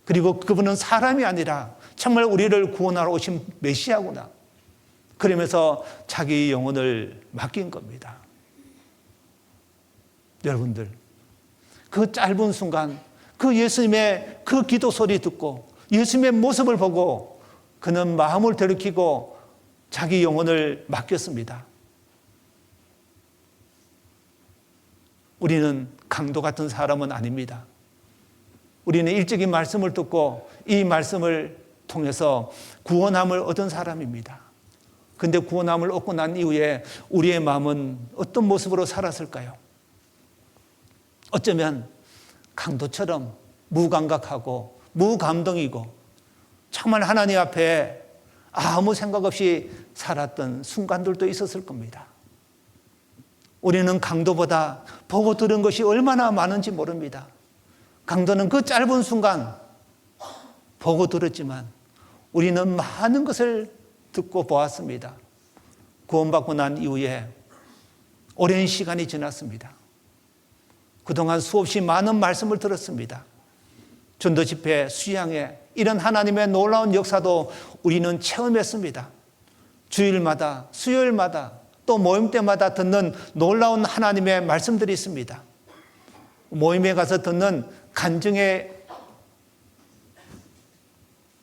A: 그리고 그분은 사람이 아니라 정말 우리를 구원하러 오신 메시아구나. 그러면서 자기 영혼을 맡긴 겁니다. 여러분들, 그 짧은 순간 그 예수님의 그 기도 소리 듣고 예수님의 모습을 보고 그는 마음을 돌이키고 자기 영혼을 맡겼습니다. 우리는 강도 같은 사람은 아닙니다. 우리는 일찍이 말씀을 듣고 이 말씀을 통해서 구원함을 얻은 사람입니다. 그런데 구원함을 얻고 난 이후에 우리의 마음은 어떤 모습으로 살았을까요? 어쩌면 강도처럼 무감각하고 무감동이고 정말 하나님 앞에 아무 생각 없이 살았던 순간들도 있었을 겁니다. 우리는 강도보다 보고 들은 것이 얼마나 많은지 모릅니다. 강도는 그 짧은 순간 보고 들었지만 우리는 많은 것을 듣고 보았습니다. 구원받고 난 이후에 오랜 시간이 지났습니다. 그동안 수없이 많은 말씀을 들었습니다. 전도 집회, 수양회, 이런 하나님의 놀라운 역사도 우리는 체험했습니다. 주일마다, 수요일마다, 또 모임 때마다 듣는 놀라운 하나님의 말씀들이 있습니다. 모임에 가서 듣는 간증의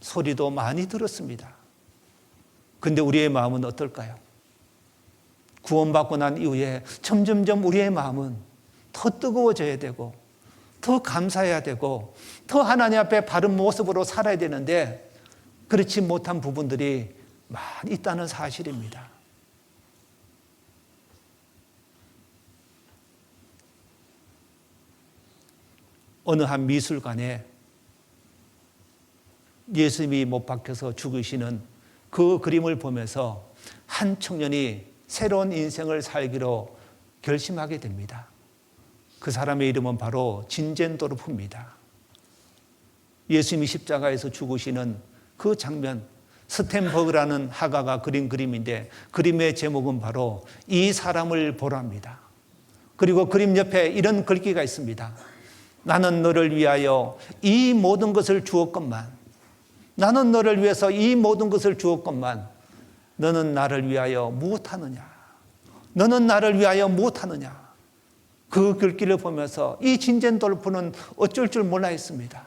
A: 소리도 많이 들었습니다. 그런데 우리의 마음은 어떨까요? 구원받고 난 이후에 점점점 우리의 마음은 더 뜨거워져야 되고 더 감사해야 되고 더 하나님 앞에 바른 모습으로 살아야 되는데 그렇지 못한 부분들이 많이 있다는 사실입니다. 어느 한 미술관에 예수님이 못 박혀서 죽으시는 그 그림을 보면서 한 청년이 새로운 인생을 살기로 결심하게 됩니다. 그 사람의 이름은 바로 진젠도르프입니다. 예수님이 십자가에서 죽으시는 그 장면, 스텐버그라는 화가가 그린 그림인데 그림의 제목은 바로 이 사람을 보라입니다. 그리고 그림 옆에 이런 글귀가 있습니다. 나는 너를 위하여 이 모든 것을 주었건만, 나는 너를 위해서 이 모든 것을 주었건만 너는 나를 위하여 무엇하느냐? 너는 나를 위하여 무엇하느냐? 그 글귀를 보면서 이 진젠돌프는 어쩔 줄 몰라 했습니다.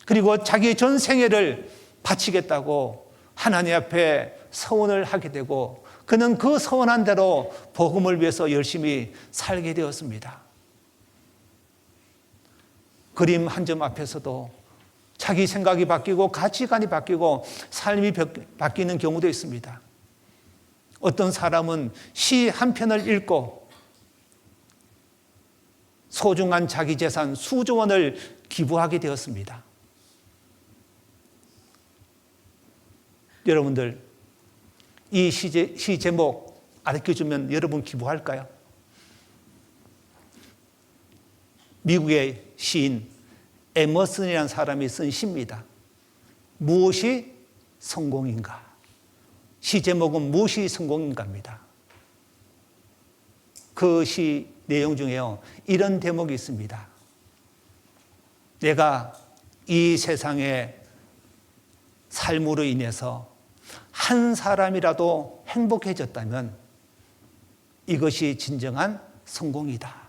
A: 그리고 자기의 전 생애를 바치겠다고 하나님 앞에 서원을 하게 되고 그는 그 서원한 대로 복음을 위해서 열심히 살게 되었습니다. 그림 한 점 앞에서도 자기 생각이 바뀌고 가치관이 바뀌고 삶이 바뀌는 경우도 있습니다. 어떤 사람은 시 한 편을 읽고 소중한 자기 재산 수조 원을 기부하게 되었습니다. 여러분들, 이 시 제목 알려주면 여러분 기부할까요? 미국의 시인 에머슨이라는 사람이 쓴 시입니다. 무엇이 성공인가? 시 제목은 무엇이 성공인가입니다. 그 시 내용 중에요, 이런 대목이 있습니다. 내가 이 세상의 삶으로 인해서 한 사람이라도 행복해졌다면 이것이 진정한 성공이다.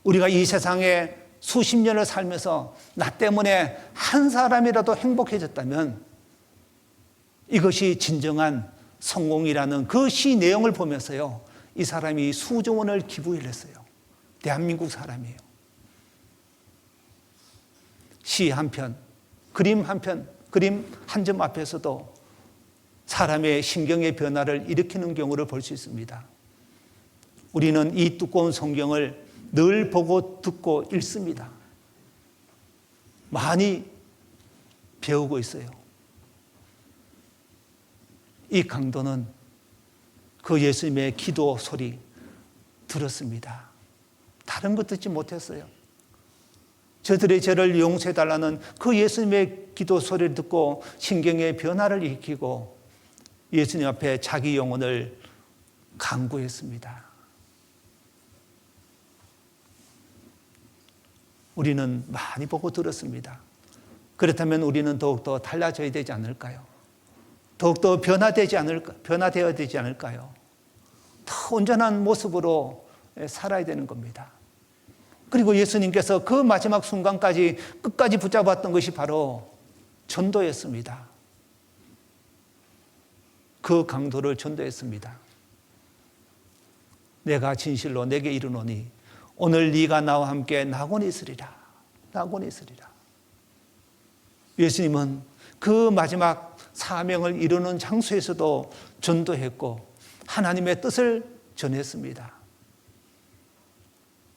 A: 우리가 이 세상에 수십 년을 살면서 나 때문에 한 사람이라도 행복해졌다면 이것이 진정한 성공이라는 그 시 내용을 보면서요, 이 사람이 수조 원을 기부를 했어요. 대한민국 사람이에요. 시 한 편, 그림 한 편, 그림 한 점 앞에서도 사람의 신경의 변화를 일으키는 경우를 볼 수 있습니다. 우리는 이 두꺼운 성경을 늘 보고 듣고 읽습니다. 많이 배우고 있어요. 이 강도는 그 예수님의 기도 소리 들었습니다. 다른 것 듣지 못했어요. 저들의 죄를 용서해달라는 그 예수님의 기도 소리를 듣고 신경의 변화를 일으키고 예수님 앞에 자기 영혼을 간구했습니다. 우리는 많이 보고 들었습니다. 그렇다면 우리는 더욱더 달라져야 되지 않을까요? 더욱더 변화되어야 되지 않을까요? 더 온전한 모습으로 살아야 되는 겁니다. 그리고 예수님께서 그 마지막 순간까지 끝까지 붙잡았던 것이 바로 전도였습니다. 그 강도를 전도했습니다. 내가 진실로 내게 이르노니 오늘 네가 나와 함께 낙원에 있으리라. 낙원에 있으리라. 예수님은 그 마지막 사명을 이루는 장소에서도 전도했고 하나님의 뜻을 전했습니다.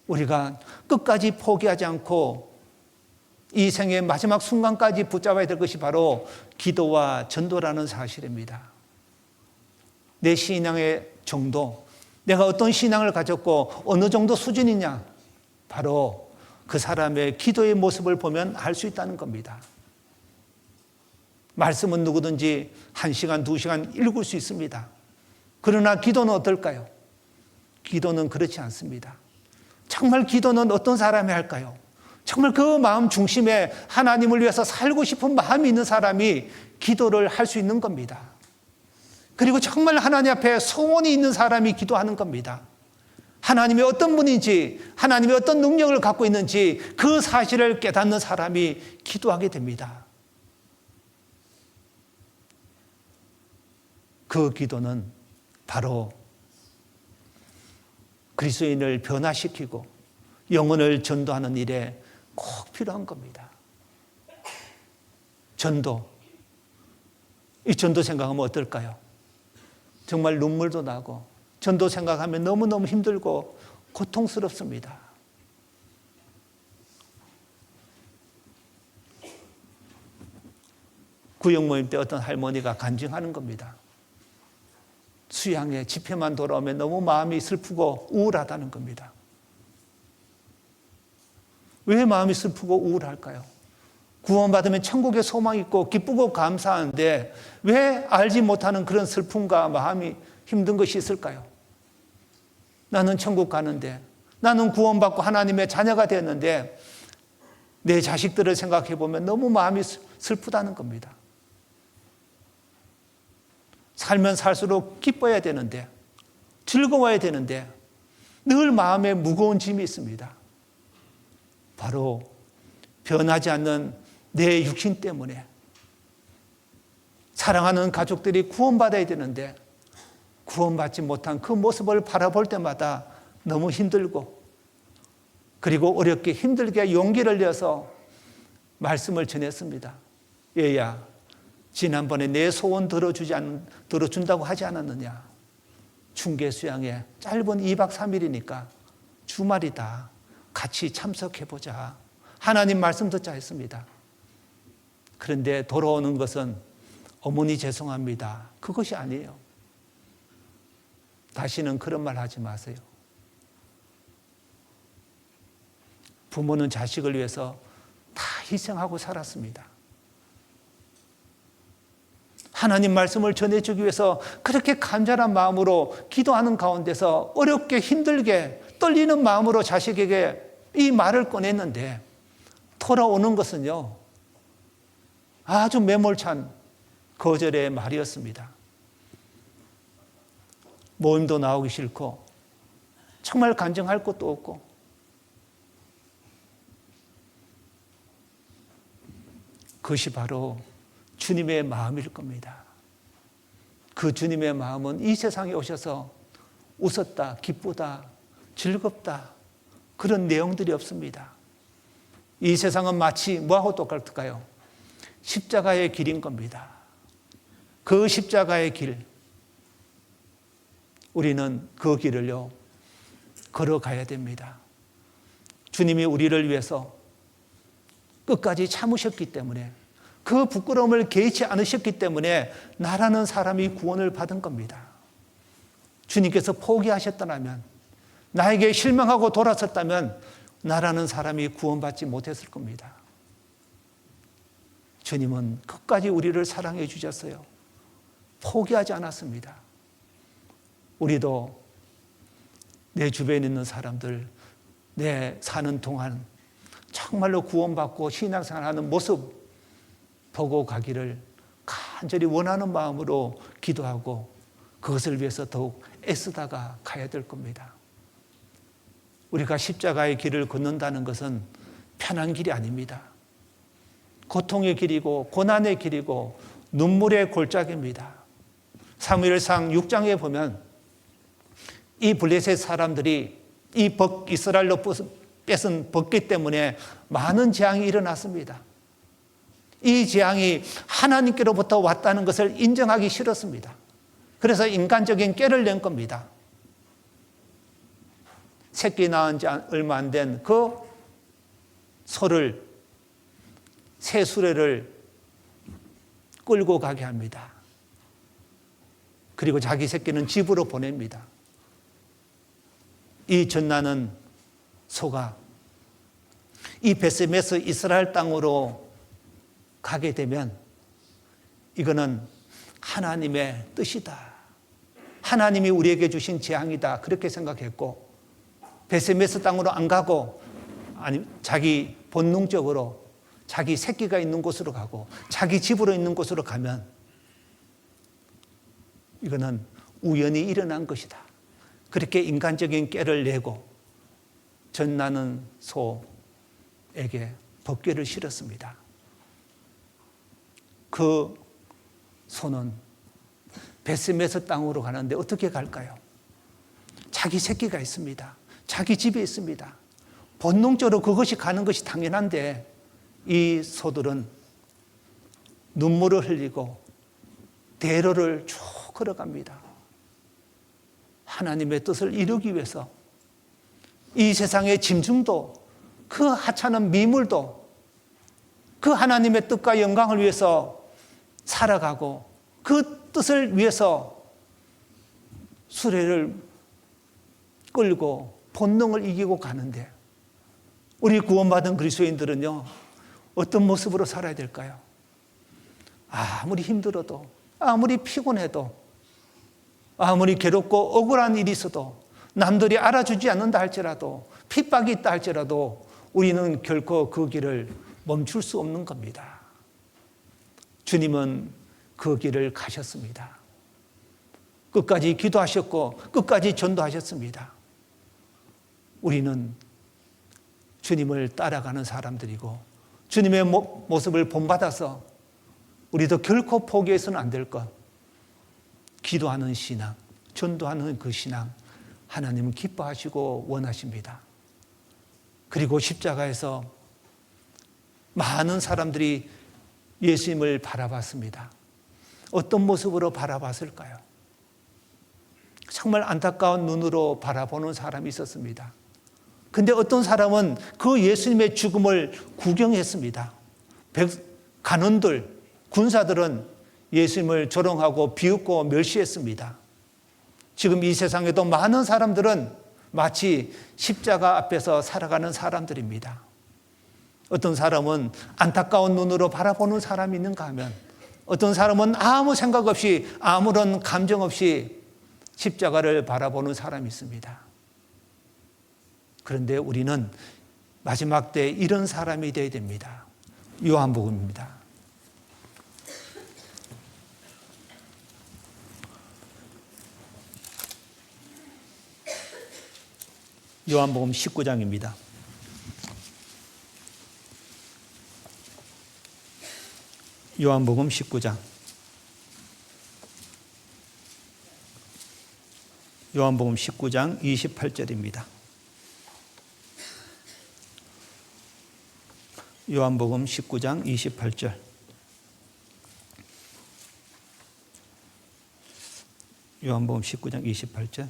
A: 우리가 끝까지 포기하지 않고 이 생의 마지막 순간까지 붙잡아야 될 것이 바로 기도와 전도라는 사실입니다. 내 신앙의 정도, 내가 어떤 신앙을 가졌고 어느 정도 수준이냐, 바로 그 사람의 기도의 모습을 보면 알 수 있다는 겁니다. 말씀은 누구든지 1시간, 2시간 읽을 수 있습니다. 그러나 기도는 어떨까요? 기도는 그렇지 않습니다. 정말 기도는 어떤 사람이 할까요? 정말 그 마음 중심에 하나님을 위해서 살고 싶은 마음이 있는 사람이 기도를 할 수 있는 겁니다. 그리고 정말 하나님 앞에 소원이 있는 사람이 기도하는 겁니다. 하나님이 어떤 분인지, 하나님이 어떤 능력을 갖고 있는지 그 사실을 깨닫는 사람이 기도하게 됩니다. 그 기도는 바로 그리스도인을 변화시키고 영혼을 전도하는 일에 꼭 필요한 겁니다. 전도. 이 전도 생각하면 어떨까요? 정말 눈물도 나고 전도 생각하면 너무너무 힘들고 고통스럽습니다. 구역 모임 때 어떤 할머니가 간증하는 겁니다. 수양회 집회만 돌아오면 너무 마음이 슬프고 우울하다는 겁니다. 왜 마음이 슬프고 우울할까요? 구원받으면 천국에 소망이 있고 기쁘고 감사한데 왜 알지 못하는 그런 슬픔과 마음이 힘든 것이 있을까요? 나는 천국 가는데, 나는 구원받고 하나님의 자녀가 됐는데 내 자식들을 생각해 보면 너무 마음이 슬프다는 겁니다. 살면 살수록 기뻐야 되는데, 즐거워야 되는데 늘 마음에 무거운 짐이 있습니다. 바로 변하지 않는 내 육신 때문에 사랑하는 가족들이 구원받아야 되는데 구원받지 못한 그 모습을 바라볼 때마다 너무 힘들고, 그리고 어렵게 힘들게 용기를 내서 말씀을 전했습니다. 얘야, 지난번에 내 소원 들어준다고 하지 않았느냐? 중계 수양회 짧은 2박 3일이니까 주말이다. 같이 참석해보자. 하나님 말씀 듣자 했습니다. 그런데 돌아오는 것은 어머니 죄송합니다. 그것이 아니에요. 다시는 그런 말 하지 마세요. 부모는 자식을 위해서 다 희생하고 살았습니다. 하나님 말씀을 전해주기 위해서 그렇게 간절한 마음으로 기도하는 가운데서 어렵게 힘들게 떨리는 마음으로 자식에게 이 말을 꺼냈는데 돌아오는 것은요, 아주 매몰찬 거절의 말이었습니다. 모임도 나오기 싫고 정말 간증할 것도 없고, 그것이 바로 주님의 마음일 겁니다. 그 주님의 마음은 이 세상에 오셔서 웃었다, 기쁘다, 즐겁다, 그런 내용들이 없습니다. 이 세상은 마치 뭐하고 똑같을까요? 십자가의 길인 겁니다. 그 십자가의 길, 우리는 그 길을요, 걸어가야 됩니다. 주님이 우리를 위해서 끝까지 참으셨기 때문에, 그 부끄러움을 개의치 않으셨기 때문에 나라는 사람이 구원을 받은 겁니다. 주님께서 포기하셨다면, 나에게 실망하고 돌아섰다면 나라는 사람이 구원받지 못했을 겁니다. 주님은 끝까지 우리를 사랑해 주셨어요. 포기하지 않았습니다. 우리도 내 주변에 있는 사람들, 내 사는 동안 정말로 구원받고 신앙생활하는 모습 보고 가기를 간절히 원하는 마음으로 기도하고 그것을 위해서 더욱 애쓰다가 가야 될 겁니다. 우리가 십자가의 길을 걷는다는 것은 편한 길이 아닙니다. 고통의 길이고 고난의 길이고 눈물의 골짜기입니다. 사무엘상 6장에 보면 이 블레셋 사람들이 이 이스라엘로 뺏은 벗기 때문에 많은 재앙이 일어났습니다. 이 재앙이 하나님께로부터 왔다는 것을 인정하기 싫었습니다. 그래서 인간적인 꾀를 낸 겁니다. 새끼 낳은 지 얼마 안 된 그 소를, 새 수레를 끌고 가게 합니다. 그리고 자기 새끼는 집으로 보냅니다. 이 전나는 소가 이 베세메스 이스라엘 땅으로 가게 되면 이거는 하나님의 뜻이다. 하나님이 우리에게 주신 재앙이다. 그렇게 생각했고, 베세메스 땅으로 안 가고 자기 본능적으로 자기 새끼가 있는 곳으로 가고 자기 집으로 있는 곳으로 가면 이거는 우연히 일어난 것이다. 그렇게 인간적인 꾀를 내고 전나는 소에게 법궤를 실었습니다. 그 소는 베세메스 땅으로 가는데 어떻게 갈까요? 자기 새끼가 있습니다. 자기 집에 있습니다. 본능적으로 그것이 가는 것이 당연한데 이 소들은 눈물을 흘리고 대로를 쭉 걸어갑니다. 하나님의 뜻을 이루기 위해서 이 세상의 짐승도, 그 하찮은 미물도 그 하나님의 뜻과 영광을 위해서 살아가고 그 뜻을 위해서 수레를 끌고 본능을 이기고 가는데, 우리 구원받은 그리스도인들은요, 어떤 모습으로 살아야 될까요? 아무리 힘들어도, 아무리 피곤해도, 아무리 괴롭고 억울한 일이 있어도, 남들이 알아주지 않는다 할지라도, 핍박이 있다 할지라도 우리는 결코 그 길을 멈출 수 없는 겁니다. 주님은 그 길을 가셨습니다. 끝까지 기도하셨고 끝까지 전도하셨습니다. 우리는 주님을 따라가는 사람들이고 주님의 모습을 본받아서 우리도 결코 포기해서는 안 될 것. 기도하는 신앙, 전도하는 그 신앙, 하나님은 기뻐하시고 원하십니다. 그리고 십자가에서 많은 사람들이 예수님을 바라봤습니다. 어떤 모습으로 바라봤을까요? 정말 안타까운 눈으로 바라보는 사람이 있었습니다. 근데 어떤 사람은 그 예수님의 죽음을 구경했습니다. 간원들, 군사들은 예수님을 조롱하고 비웃고 멸시했습니다. 지금 이 세상에도 많은 사람들은 마치 십자가 앞에서 살아가는 사람들입니다. 어떤 사람은 안타까운 눈으로 바라보는 사람이 있는가 하면 어떤 사람은 아무 생각 없이 아무런 감정 없이 십자가를 바라보는 사람이 있습니다. 그런데 우리는 마지막 때 이런 사람이 되어야 됩니다. 요한복음입니다. 요한복음 19장입니다. 요한복음 19장. 요한복음 19장 28절입니다. 요한복음 19장 28절. 요한복음 19장 28절.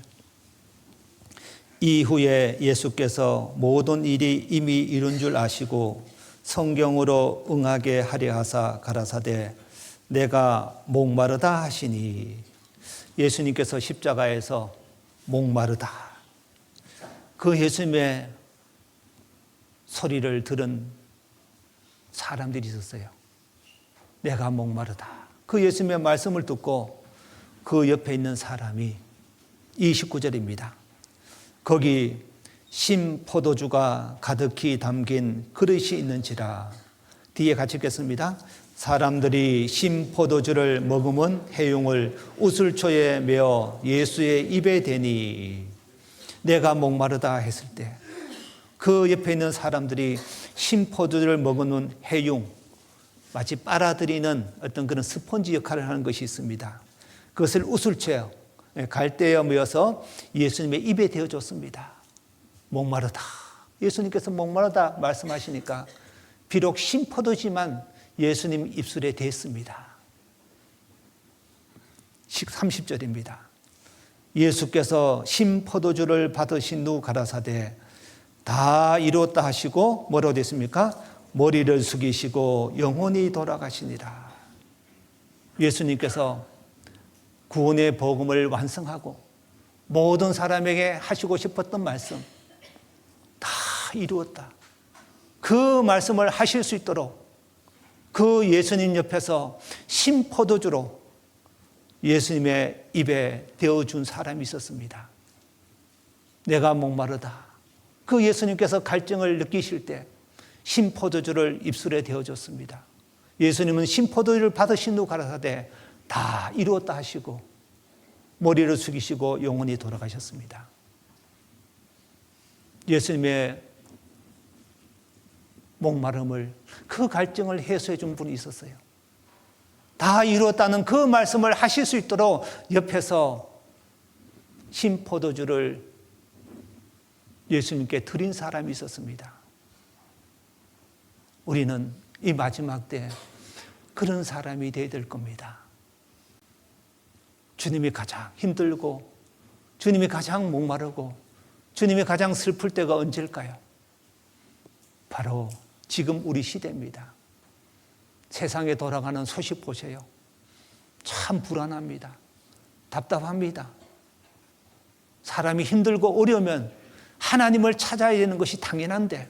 A: 이후에 예수께서 모든 일이 이미 이룬 줄 아시고 성경으로 응하게 하려 하사 가라사대 내가 목마르다 하시니. 예수님께서 십자가에서 목마르다. 그 예수님의 소리를 들은 사람들이 있었어요. 내가 목마르다. 그 예수님의 말씀을 듣고 그 옆에 있는 사람이 29절입니다. 거기 신포도주가 가득히 담긴 그릇이 있는지라. 뒤에 같이 읽겠습니다. 사람들이 신포도주를 머금은 해용을 우슬초에 메어 예수의 입에 대니. 내가 목마르다 했을 때 그 옆에 있는 사람들이 신포도주를 머금은 해용, 마치 빨아들이는 어떤 그런 스펀지 역할을 하는 것이 있습니다. 그것을 우슬초에 갈대에 메어서 예수님의 입에 대어줬습니다. 목마르다. 예수님께서 목마르다 말씀하시니까 비록 신포도지만 예수님 입술에 댔습니다. 30절입니다. 예수께서 신포도주를 받으신 후 가라사대 다 이루었다 하시고 뭐라고 됐습니까? 머리를 숙이시고 영원히 돌아가시니라. 예수님께서 구원의 복음을 완성하고 모든 사람에게 하시고 싶었던 말씀 다 이루었다. 그 말씀을 하실 수 있도록 그 예수님 옆에서 신포도주로 예수님의 입에 대어준 사람이 있었습니다. 내가 목마르다. 그 예수님께서 갈증을 느끼실 때 신포도주를 입술에 대어줬습니다. 예수님은 신포도주를 받으신 후 가라사대 다 이루었다 하시고 머리를 숙이시고 영원히 돌아가셨습니다. 예수님의 목마름을, 그 갈증을 해소해 준 분이 있었어요. 다 이루었다는 그 말씀을 하실 수 있도록 옆에서 신포도주를 예수님께 드린 사람이 있었습니다. 우리는 이 마지막 때 그런 사람이 되어야 될 겁니다. 주님이 가장 힘들고 주님이 가장 목마르고 주님이 가장 슬플 때가 언제일까요? 바로 지금 우리 시대입니다. 세상에 돌아가는 소식 보세요. 참 불안합니다. 답답합니다. 사람이 힘들고 어려우면 하나님을 찾아야 되는 것이 당연한데,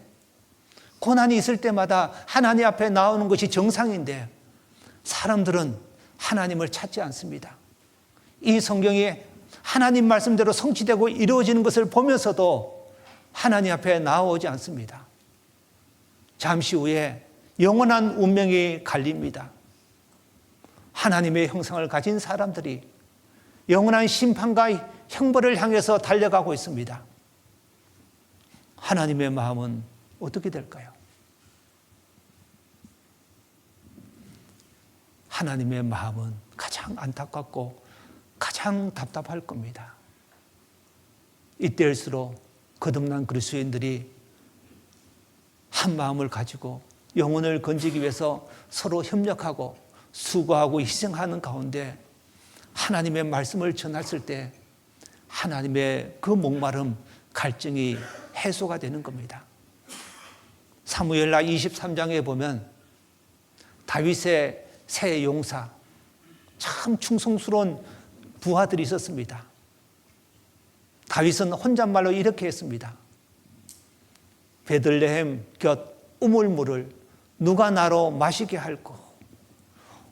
A: 고난이 있을 때마다 하나님 앞에 나오는 것이 정상인데 사람들은 하나님을 찾지 않습니다. 이 성경이 하나님 말씀대로 성취되고 이루어지는 것을 보면서도 하나님 앞에 나오지 않습니다. 잠시 후에 영원한 운명이 갈립니다. 하나님의 형상을 가진 사람들이 영원한 심판과 형벌을 향해서 달려가고 있습니다. 하나님의 마음은 어떻게 될까요? 하나님의 마음은 가장 안타깝고 가장 답답할 겁니다. 이때일수록 거듭난 그리스도인들이 한 마음을 가지고 영혼을 건지기 위해서 서로 협력하고 수고하고 희생하는 가운데 하나님의 말씀을 전했을 때 하나님의 그 목마름, 갈증이 해소가 되는 겁니다. 사무엘하 23장에 보면 다윗의 새 용사, 참 충성스러운 부하들이 있었습니다. 다윗은 혼잣말로 이렇게 했습니다. 베들레헴 곁 우물물을 누가 나로 마시게 할꼬.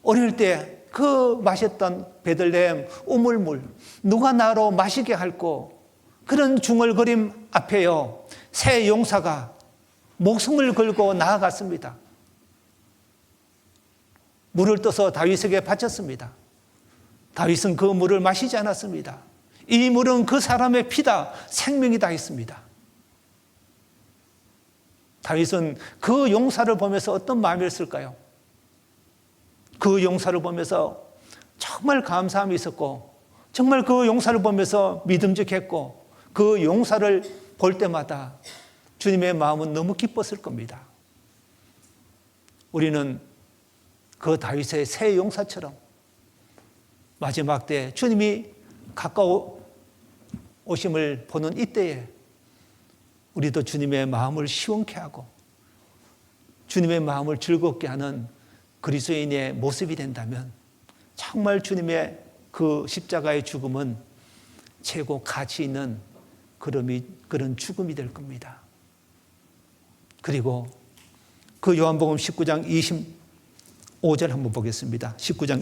A: 어릴 때 그 마셨던 베들레헴 우물물 누가 나로 마시게 할꼬. 그런 중얼거림 앞에요, 새 용사가 목숨을 걸고 나아갔습니다. 물을 떠서 다윗에게 바쳤습니다. 다윗은 그 물을 마시지 않았습니다. 이 물은 그 사람의 피다, 생명이다 했습니다. 다윗은 그 용사를 보면서 어떤 마음이었을까요? 그 용사를 보면서 정말 감사함이 있었고, 정말 그 용사를 보면서 믿음직했고, 그 용사를 볼 때마다 주님의 마음은 너무 기뻤을 겁니다. 우리는 그 다윗의 새 용사처럼 마지막 때 주님이 가까우심을 보는 이때에 우리도 주님의 마음을 시원케 하고 주님의 마음을 즐겁게 하는 그리스도인의 모습이 된다면 정말 주님의 그 십자가의 죽음은 최고 가치 있는 그런 죽음이 될 겁니다. 그리고 그 요한복음 19장 25절 한번 보겠습니다. 19장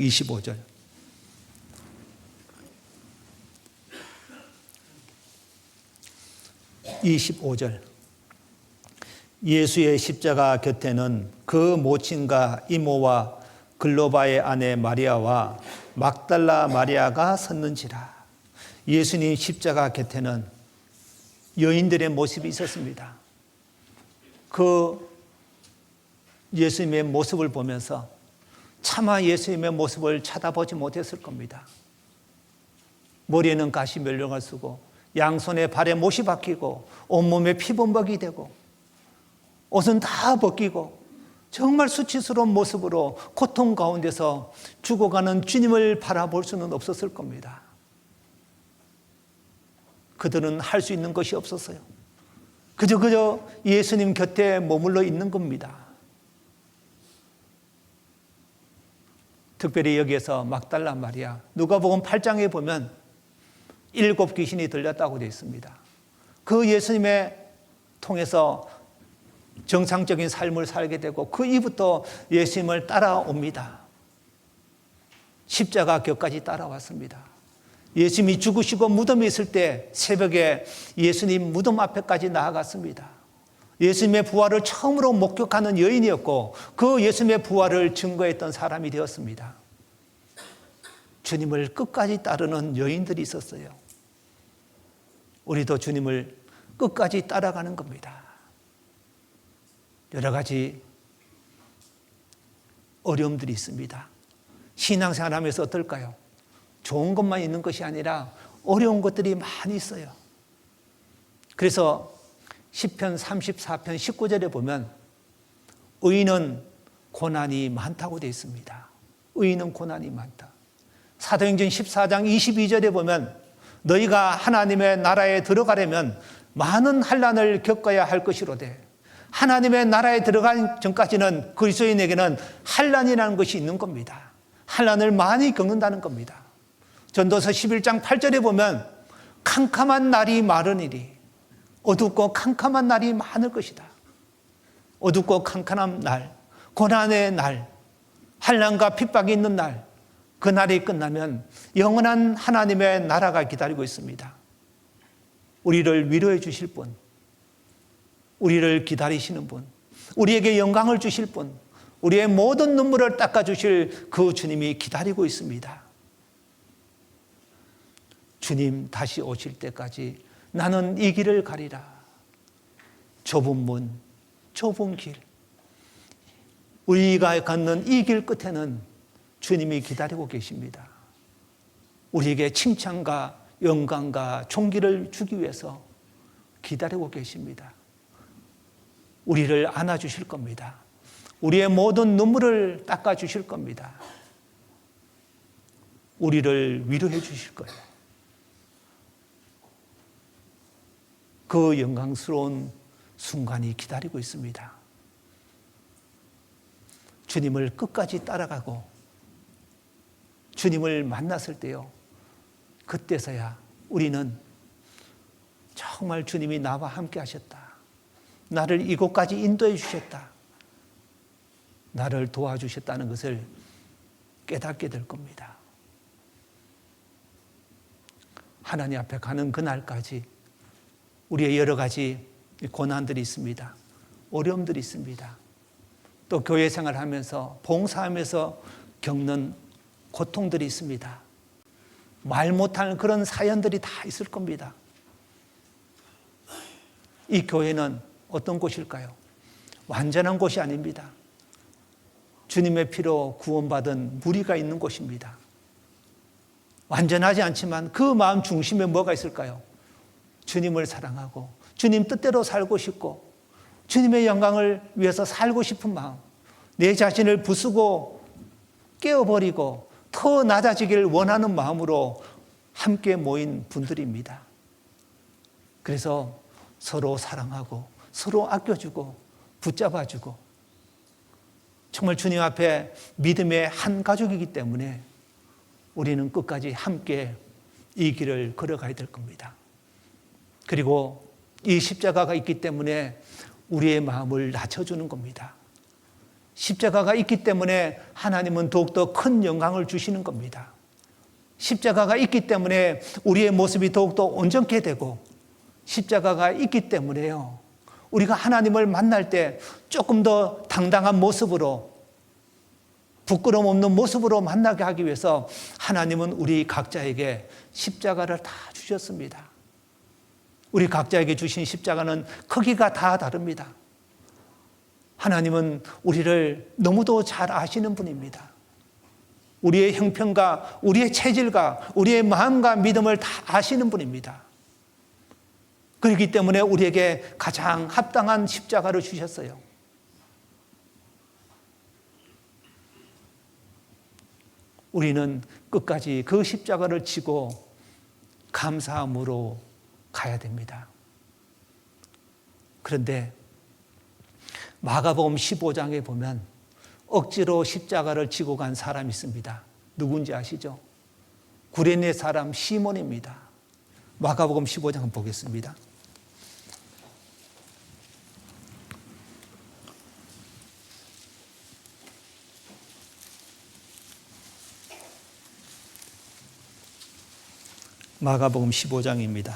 A: 25절. 예수의 십자가 곁에는 그 모친과 이모와 글로바의 아내 마리아와 막달라 마리아가 섰는지라. 예수님 십자가 곁에는 여인들의 모습이 있었습니다. 그 예수님의 모습을 보면서 차마 예수님의 모습을 쳐다보지 못했을 겁니다. 머리에는 가시 멸령을 쓰고 양손에 발에 못이 박히고 온몸에 피범벅이 되고 옷은 다 벗기고 정말 수치스러운 모습으로 고통 가운데서 죽어가는 주님을 바라볼 수는 없었을 겁니다. 그들은 할 수 있는 것이 없었어요. 그저 예수님 곁에 머물러 있는 겁니다. 특별히 여기에서 막달라 마리아, 누가복음 8장에 보면 7 귀신이 들렸다고 되어 있습니다. 그 예수님의 통해서 정상적인 삶을 살게 되고 그 이후부터 예수님을 따라옵니다. 십자가 곁까지 따라왔습니다. 예수님이 죽으시고 무덤에 있을 때 새벽에 예수님 무덤 앞에까지 나아갔습니다. 예수님의 부활을 처음으로 목격하는 여인이었고 그 예수님의 부활을 증거했던 사람이 되었습니다. 주님을 끝까지 따르는 여인들이 있었어요. 우리도 주님을 끝까지 따라가는 겁니다. 여러 가지 어려움들이 있습니다. 신앙생활하면서 어떨까요? 좋은 것만 있는 것이 아니라 어려운 것들이 많이 있어요. 그래서 시편 34편 19절에 보면 의인은 고난이 많다고 되어 있습니다. 의인은 고난이 많다. 사도행전 14장 22절에 보면 너희가 하나님의 나라에 들어가려면 많은 환난을 겪어야 할 것이로되 하나님의 나라에 들어가기 전까지는 그리스도인에게는 환난이라는 것이 있는 겁니다. 환난을 많이 겪는다는 겁니다. 전도서 11장 8절에 보면 캄캄한 날이 많으리니 어둡고 캄캄한 날이 많을 것이다. 어둡고 캄캄한 날, 고난의 날, 환난과 핍박이 있는 날, 그 날이 끝나면 영원한 하나님의 나라가 기다리고 있습니다. 우리를 위로해 주실 분, 우리를 기다리시는 분, 우리에게 영광을 주실 분, 우리의 모든 눈물을 닦아주실 그 주님이 기다리고 있습니다. 주님 다시 오실 때까지 나는 이 길을 가리라. 좁은 문, 좁은 길, 우리가 걷는 이 길 끝에는 주님이 기다리고 계십니다. 우리에게 칭찬과 영광과 존귀를 주기 위해서 기다리고 계십니다. 우리를 안아주실 겁니다. 우리의 모든 눈물을 닦아주실 겁니다. 우리를 위로해 주실 거예요. 그 영광스러운 순간이 기다리고 있습니다. 주님을 끝까지 따라가고 주님을 만났을 때요, 그때서야 우리는 정말 주님이 나와 함께 하셨다, 나를 이곳까지 인도해 주셨다, 나를 도와주셨다는 것을 깨닫게 될 겁니다. 하나님 앞에 가는 그날까지 우리의 여러 가지 고난들이 있습니다. 어려움들이 있습니다. 또 교회 생활하면서 봉사하면서 겪는 고통들이 있습니다. 말 못하는 그런 사연들이 다 있을 겁니다. 이 교회는 어떤 곳일까요? 완전한 곳이 아닙니다. 주님의 피로 구원받은 무리가 있는 곳입니다. 완전하지 않지만 그 마음 중심에 뭐가 있을까요? 주님을 사랑하고 주님 뜻대로 살고 싶고 주님의 영광을 위해서 살고 싶은 마음, 내 자신을 부수고 깨어버리고 더 낮아지기를 원하는 마음으로 함께 모인 분들입니다. 그래서 서로 사랑하고 서로 아껴주고 붙잡아주고 정말 주님 앞에 믿음의 한 가족이기 때문에 우리는 끝까지 함께 이 길을 걸어가야 될 겁니다. 그리고 이 십자가가 있기 때문에 우리의 마음을 낮춰주는 겁니다. 십자가가 있기 때문에 하나님은 더욱더 큰 영광을 주시는 겁니다. 십자가가 있기 때문에 우리의 모습이 더욱더 온전케 되고 십자가가 있기 때문에요, 우리가 하나님을 만날 때 조금 더 당당한 모습으로, 부끄러움 없는 모습으로 만나게 하기 위해서 하나님은 우리 각자에게 십자가를 다 주셨습니다. 우리 각자에게 주신 십자가는 크기가 다 다릅니다. 하나님은 우리를 너무도 잘 아시는 분입니다. 우리의 형편과 우리의 체질과 우리의 마음과 믿음을 다 아시는 분입니다. 그렇기 때문에 우리에게 가장 합당한 십자가를 주셨어요. 우리는 끝까지 그 십자가를 지고 감사함으로 가야 됩니다. 그런데 마가복음 15장에 보면 억지로 십자가를 지고 간 사람이 있습니다. 누군지 아시죠? 구레네 사람 시몬입니다. 마가복음 15장 보겠습니다. 마가복음 15장입니다.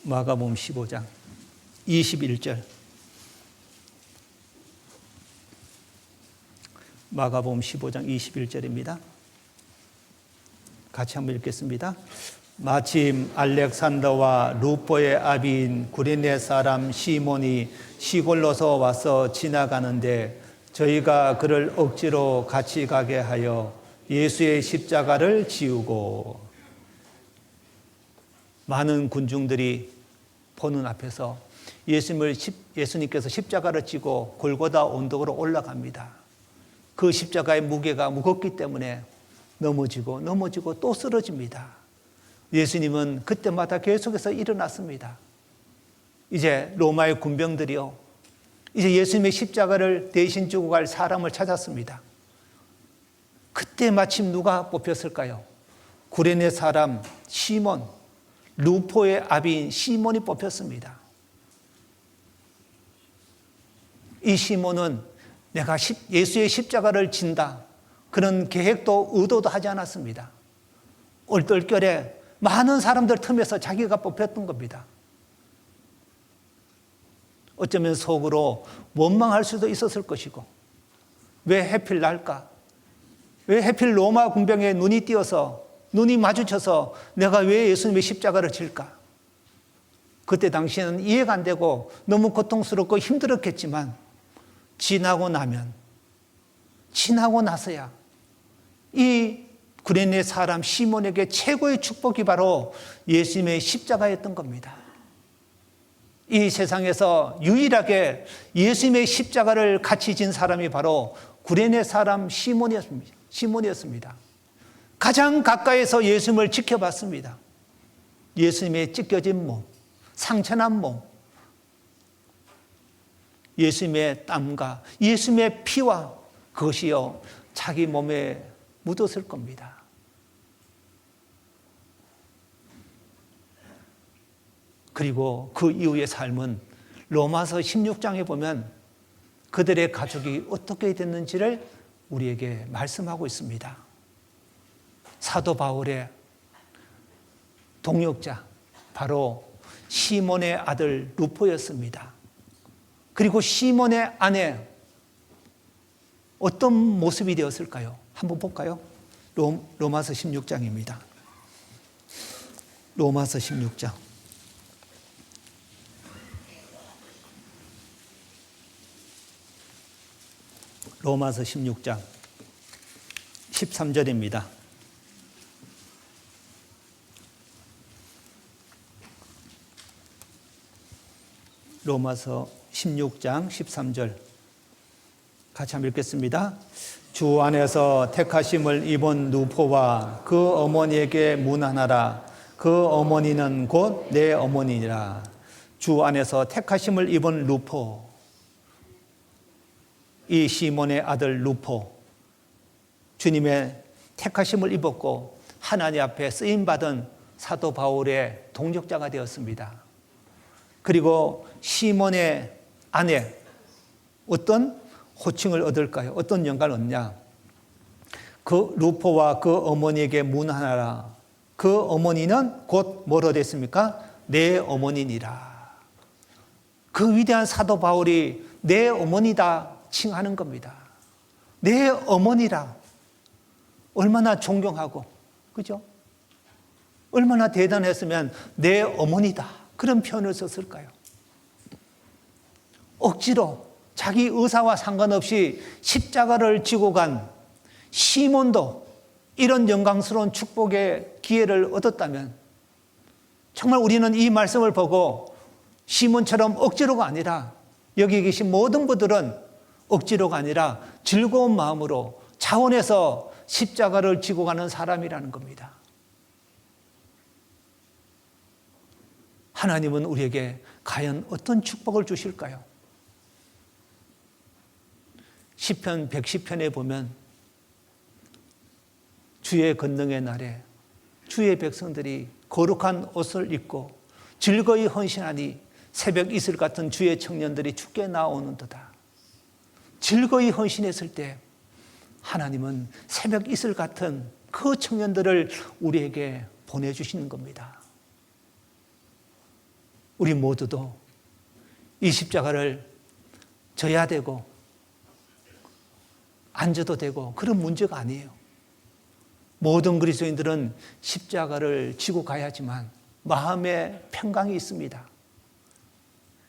A: 마가복음 15장 21절. 마가복음 15장 21절입니다. 같이 한번 읽겠습니다. 마침 알렉산더와 루포의 아비인 구레네 사람 시몬이 시골로서 와서 지나가는데 저희가 그를 억지로 같이 가게 하여 예수의 십자가를 지우고, 많은 군중들이 보는 앞에서 예수님께서 십자가를 지고 골고다 언덕으로 올라갑니다. 그 십자가의 무게가 무겁기 때문에 넘어지고 또 쓰러집니다. 예수님은 그때마다 계속해서 일어났습니다. 이제 로마의 군병들이요, 이제 예수님의 십자가를 대신 지고 갈 사람을 찾았습니다. 그때 마침 누가 뽑혔을까요? 구레네 사람 시몬, 루포의 아비인 시몬이 뽑혔습니다. 이 시몬은 내가 예수의 십자가를 진다, 그런 계획도 의도도 하지 않았습니다. 얼떨결에 많은 사람들 틈에서 자기가 뽑혔던 겁니다. 어쩌면 속으로 원망할 수도 있었을 것이고, 왜 하필 날까? 왜 하필 로마 군병에 눈이 띄어서 눈이 마주쳐서 내가 왜 예수님의 십자가를 질까? 그때 당시에는 이해가 안 되고 너무 고통스럽고 힘들었겠지만 지나고 나서야 이 구레네 사람 시몬에게 최고의 축복이 바로 예수님의 십자가였던 겁니다. 이 세상에서 유일하게 예수님의 십자가를 같이 진 사람이 바로 구레네 사람 시몬이었습니다. 가장 가까이서 예수님을 지켜봤습니다. 예수님의 찢겨진 몸, 상처난 몸, 예수님의 땀과 예수님의 피와 그것이요 자기 몸에 묻었을 겁니다. 그리고 그 이후의 삶은 로마서 16장에 보면 그들의 가족이 어떻게 됐는지를 우리에게 말씀하고 있습니다. 사도 바울의 동역자 바로 시몬의 아들 루포였습니다. 그리고 시몬의 아내 어떤 모습이 되었을까요? 한번 볼까요? 로마서 16장입니다. 로마서 16장. 로마서 16장 13절입니다. 로마서 16장 13절 같이 한번 읽겠습니다. 주 안에서 택하심을 입은 누포와 그 어머니에게 문안하라. 그 어머니는 곧 내 어머니니라. 주 안에서 택하심을 입은 루포, 이 시몬의 아들 루포, 주님의 택하심을 입었고 하나님 앞에 쓰임받은 사도 바울의 동역자가 되었습니다. 그리고 시몬의 아내, 어떤 호칭을 얻을까요? 어떤 영광을 얻냐? 그 루포와 그 어머니에게 문안하라. 그 어머니는 곧 뭐로 됐습니까? 내 어머니니라. 그 위대한 사도 바울이 내 어머니다 칭하는 겁니다. 내 어머니라. 얼마나 존경하고, 그죠? 얼마나 대단했으면 내 어머니다. 그런 표현을 썼을까요? 억지로 자기 의사와 상관없이 십자가를 지고 간 시몬도 이런 영광스러운 축복의 기회를 얻었다면 정말 우리는 이 말씀을 보고 시몬처럼 억지로가 아니라 여기 계신 모든 분들은 억지로가 아니라 즐거운 마음으로 자원해서 십자가를 지고 가는 사람이라는 겁니다. 하나님은 우리에게 과연 어떤 축복을 주실까요? 시편 110편에 보면 주의 권능의 날에 주의 백성들이 거룩한 옷을 입고 즐거이 헌신하니 새벽 이슬 같은 주의 청년들이 주께 나오는도다. 즐거이 헌신했을 때 하나님은 새벽 이슬 같은 그 청년들을 우리에게 보내주시는 겁니다. 우리 모두도 이 십자가를 져야 되고 안 져도 되고 그런 문제가 아니에요. 모든 그리스도인들은 십자가를 지고 가야지만 마음에 평강이 있습니다.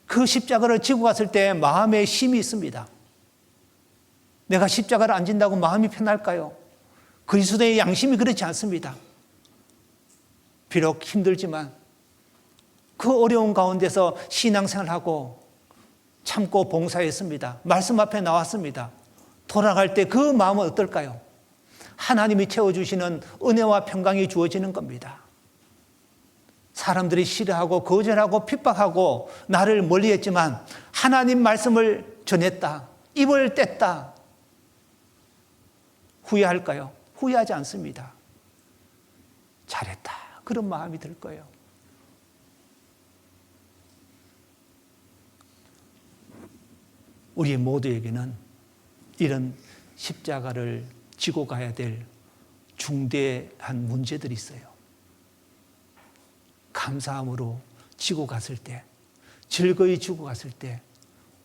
A: 그 십자가를 지고 갔을 때 마음에 힘이 있습니다. 내가 십자가를 안 진다고 마음이 편할까요? 그리스도의 양심이 그렇지 않습니다. 비록 힘들지만 그 어려운 가운데서 신앙생활하고 참고 봉사했습니다. 말씀 앞에 나왔습니다. 돌아갈 때 그 마음은 어떨까요? 하나님이 채워주시는 은혜와 평강이 주어지는 겁니다. 사람들이 싫어하고 거절하고 핍박하고 나를 멀리했지만 하나님 말씀을 전했다. 입을 뗐다. 후회할까요? 후회하지 않습니다. 잘했다. 그런 마음이 들 거예요. 우리 모두에게는 이런 십자가를 지고 가야 될 중대한 문제들이 있어요. 감사함으로 지고 갔을 때, 즐거이 지고 갔을 때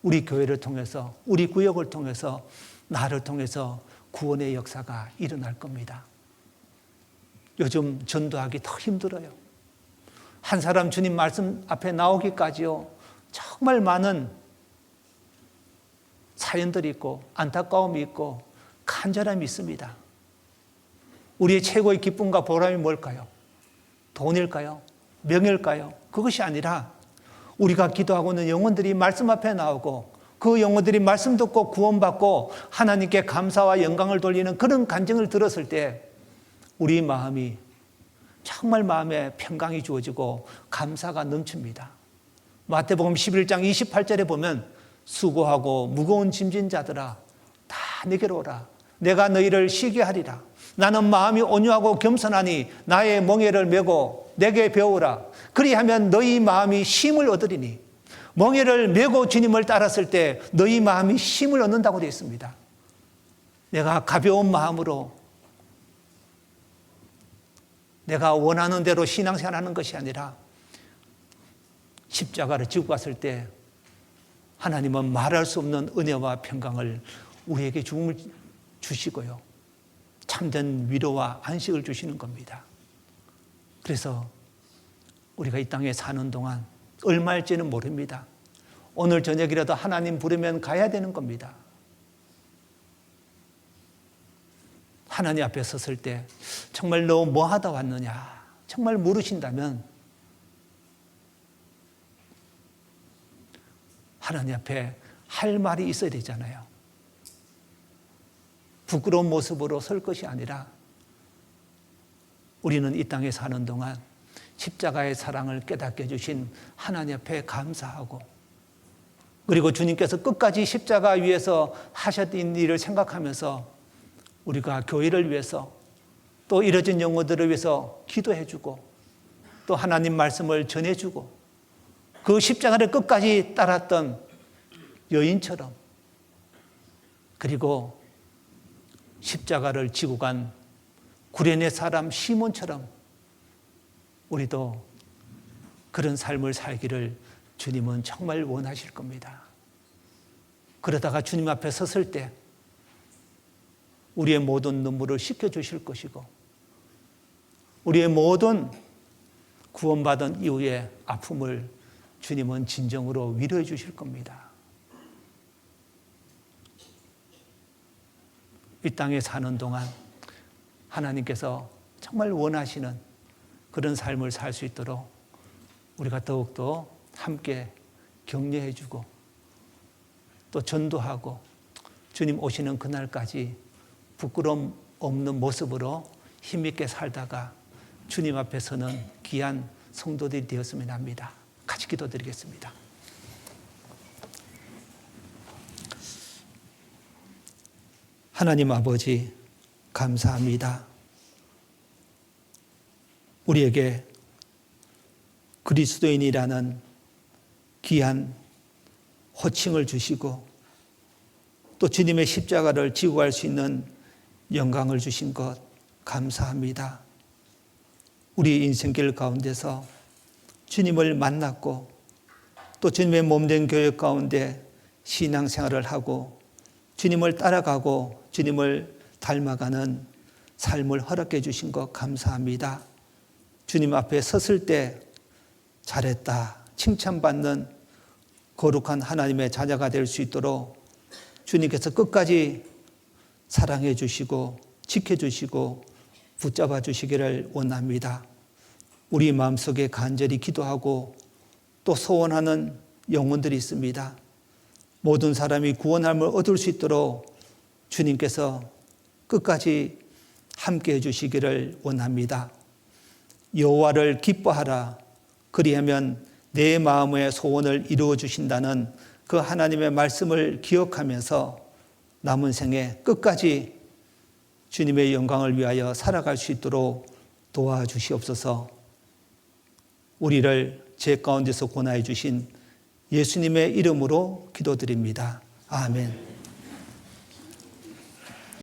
A: 우리 교회를 통해서, 우리 구역을 통해서, 나를 통해서 구원의 역사가 일어날 겁니다. 요즘 전도하기 더 힘들어요. 한 사람 주님 말씀 앞에 나오기까지요, 정말 많은 사연들이 있고 안타까움이 있고 간절함이 있습니다. 우리의 최고의 기쁨과 보람이 뭘까요? 돈일까요? 명예일까요? 그것이 아니라 우리가 기도하고 있는 영혼들이 말씀 앞에 나오고 그 영혼들이 말씀 듣고 구원받고 하나님께 감사와 영광을 돌리는 그런 간증을 들었을 때 우리 마음이 정말 마음에 평강이 주어지고 감사가 넘칩니다. 마태복음 11장 28절에 보면 수고하고 무거운 짐진 자들아 다 내게로 오라. 내가 너희를 쉬게 하리라. 나는 마음이 온유하고 겸손하니 나의 멍에를 메고 내게 배우라. 그리하면 너희 마음이 쉼을 얻으리니. 멍에를 메고 주님을 따랐을 때 너희 마음이 쉼을 얻는다고 되어 있습니다. 내가 가벼운 마음으로 내가 원하는 대로 신앙생활하는 것이 아니라 십자가를 지고 갔을 때 하나님은 말할 수 없는 은혜와 평강을 우리에게 주시고요, 참된 위로와 안식을 주시는 겁니다. 그래서 우리가 이 땅에 사는 동안 얼마일지는 모릅니다. 오늘 저녁이라도 하나님 부르면 가야 되는 겁니다. 하나님 앞에 섰을 때 정말 너 뭐 하다 왔느냐 정말 물으신다면 하나님 앞에 할 말이 있어야 되잖아요. 부끄러운 모습으로 설 것이 아니라 우리는 이 땅에 사는 동안 십자가의 사랑을 깨닫게 해주신 하나님 앞에 감사하고, 그리고 주님께서 끝까지 십자가 위에서 하셨던 일을 생각하면서 우리가 교회를 위해서 또 이뤄진 영혼들을 위해서 기도해주고 또 하나님 말씀을 전해주고 그 십자가를 끝까지 따랐던 여인처럼, 그리고 십자가를 지고 간 구레네 사람 시몬처럼 우리도 그런 삶을 살기를 주님은 정말 원하실 겁니다. 그러다가 주님 앞에 섰을 때 우리의 모든 눈물을 씻겨주실 것이고 우리의 모든 구원받은 이후의 아픔을 주님은 진정으로 위로해 주실 겁니다. 이 땅에 사는 동안 하나님께서 정말 원하시는 그런 삶을 살 수 있도록 우리가 더욱더 함께 격려해 주고 또 전도하고 주님 오시는 그날까지 부끄러움 없는 모습으로 힘있게 살다가 주님 앞에 서는 귀한 성도들이 되었으면 합니다. 같이 기도드리겠습니다. 하나님 아버지, 감사합니다. 우리에게 그리스도인이라는 귀한 호칭을 주시고 또 주님의 십자가를 지고 갈 수 있는 영광을 주신 것 감사합니다. 우리 인생길 가운데서 주님을 만났고 또 주님의 몸된 교회 가운데 신앙생활을 하고 주님을 따라가고 주님을 닮아가는 삶을 허락해 주신 것 감사합니다. 주님 앞에 섰을 때 잘했다 칭찬받는 거룩한 하나님의 자녀가 될 수 있도록 주님께서 끝까지 사랑해 주시고 지켜주시고 붙잡아 주시기를 원합니다. 우리 마음속에 간절히 기도하고 또 소원하는 영혼들이 있습니다. 모든 사람이 구원함을 얻을 수 있도록 주님께서 끝까지 함께 해주시기를 원합니다. 여호와를 기뻐하라. 그리하면 내 마음의 소원을 이루어 주신다는 그 하나님의 말씀을 기억하면서 남은 생에 끝까지 주님의 영광을 위하여 살아갈 수 있도록 도와주시옵소서. 우리를 죄 가운데서 권하여 주신 예수님의 이름으로 기도드립니다. 아멘.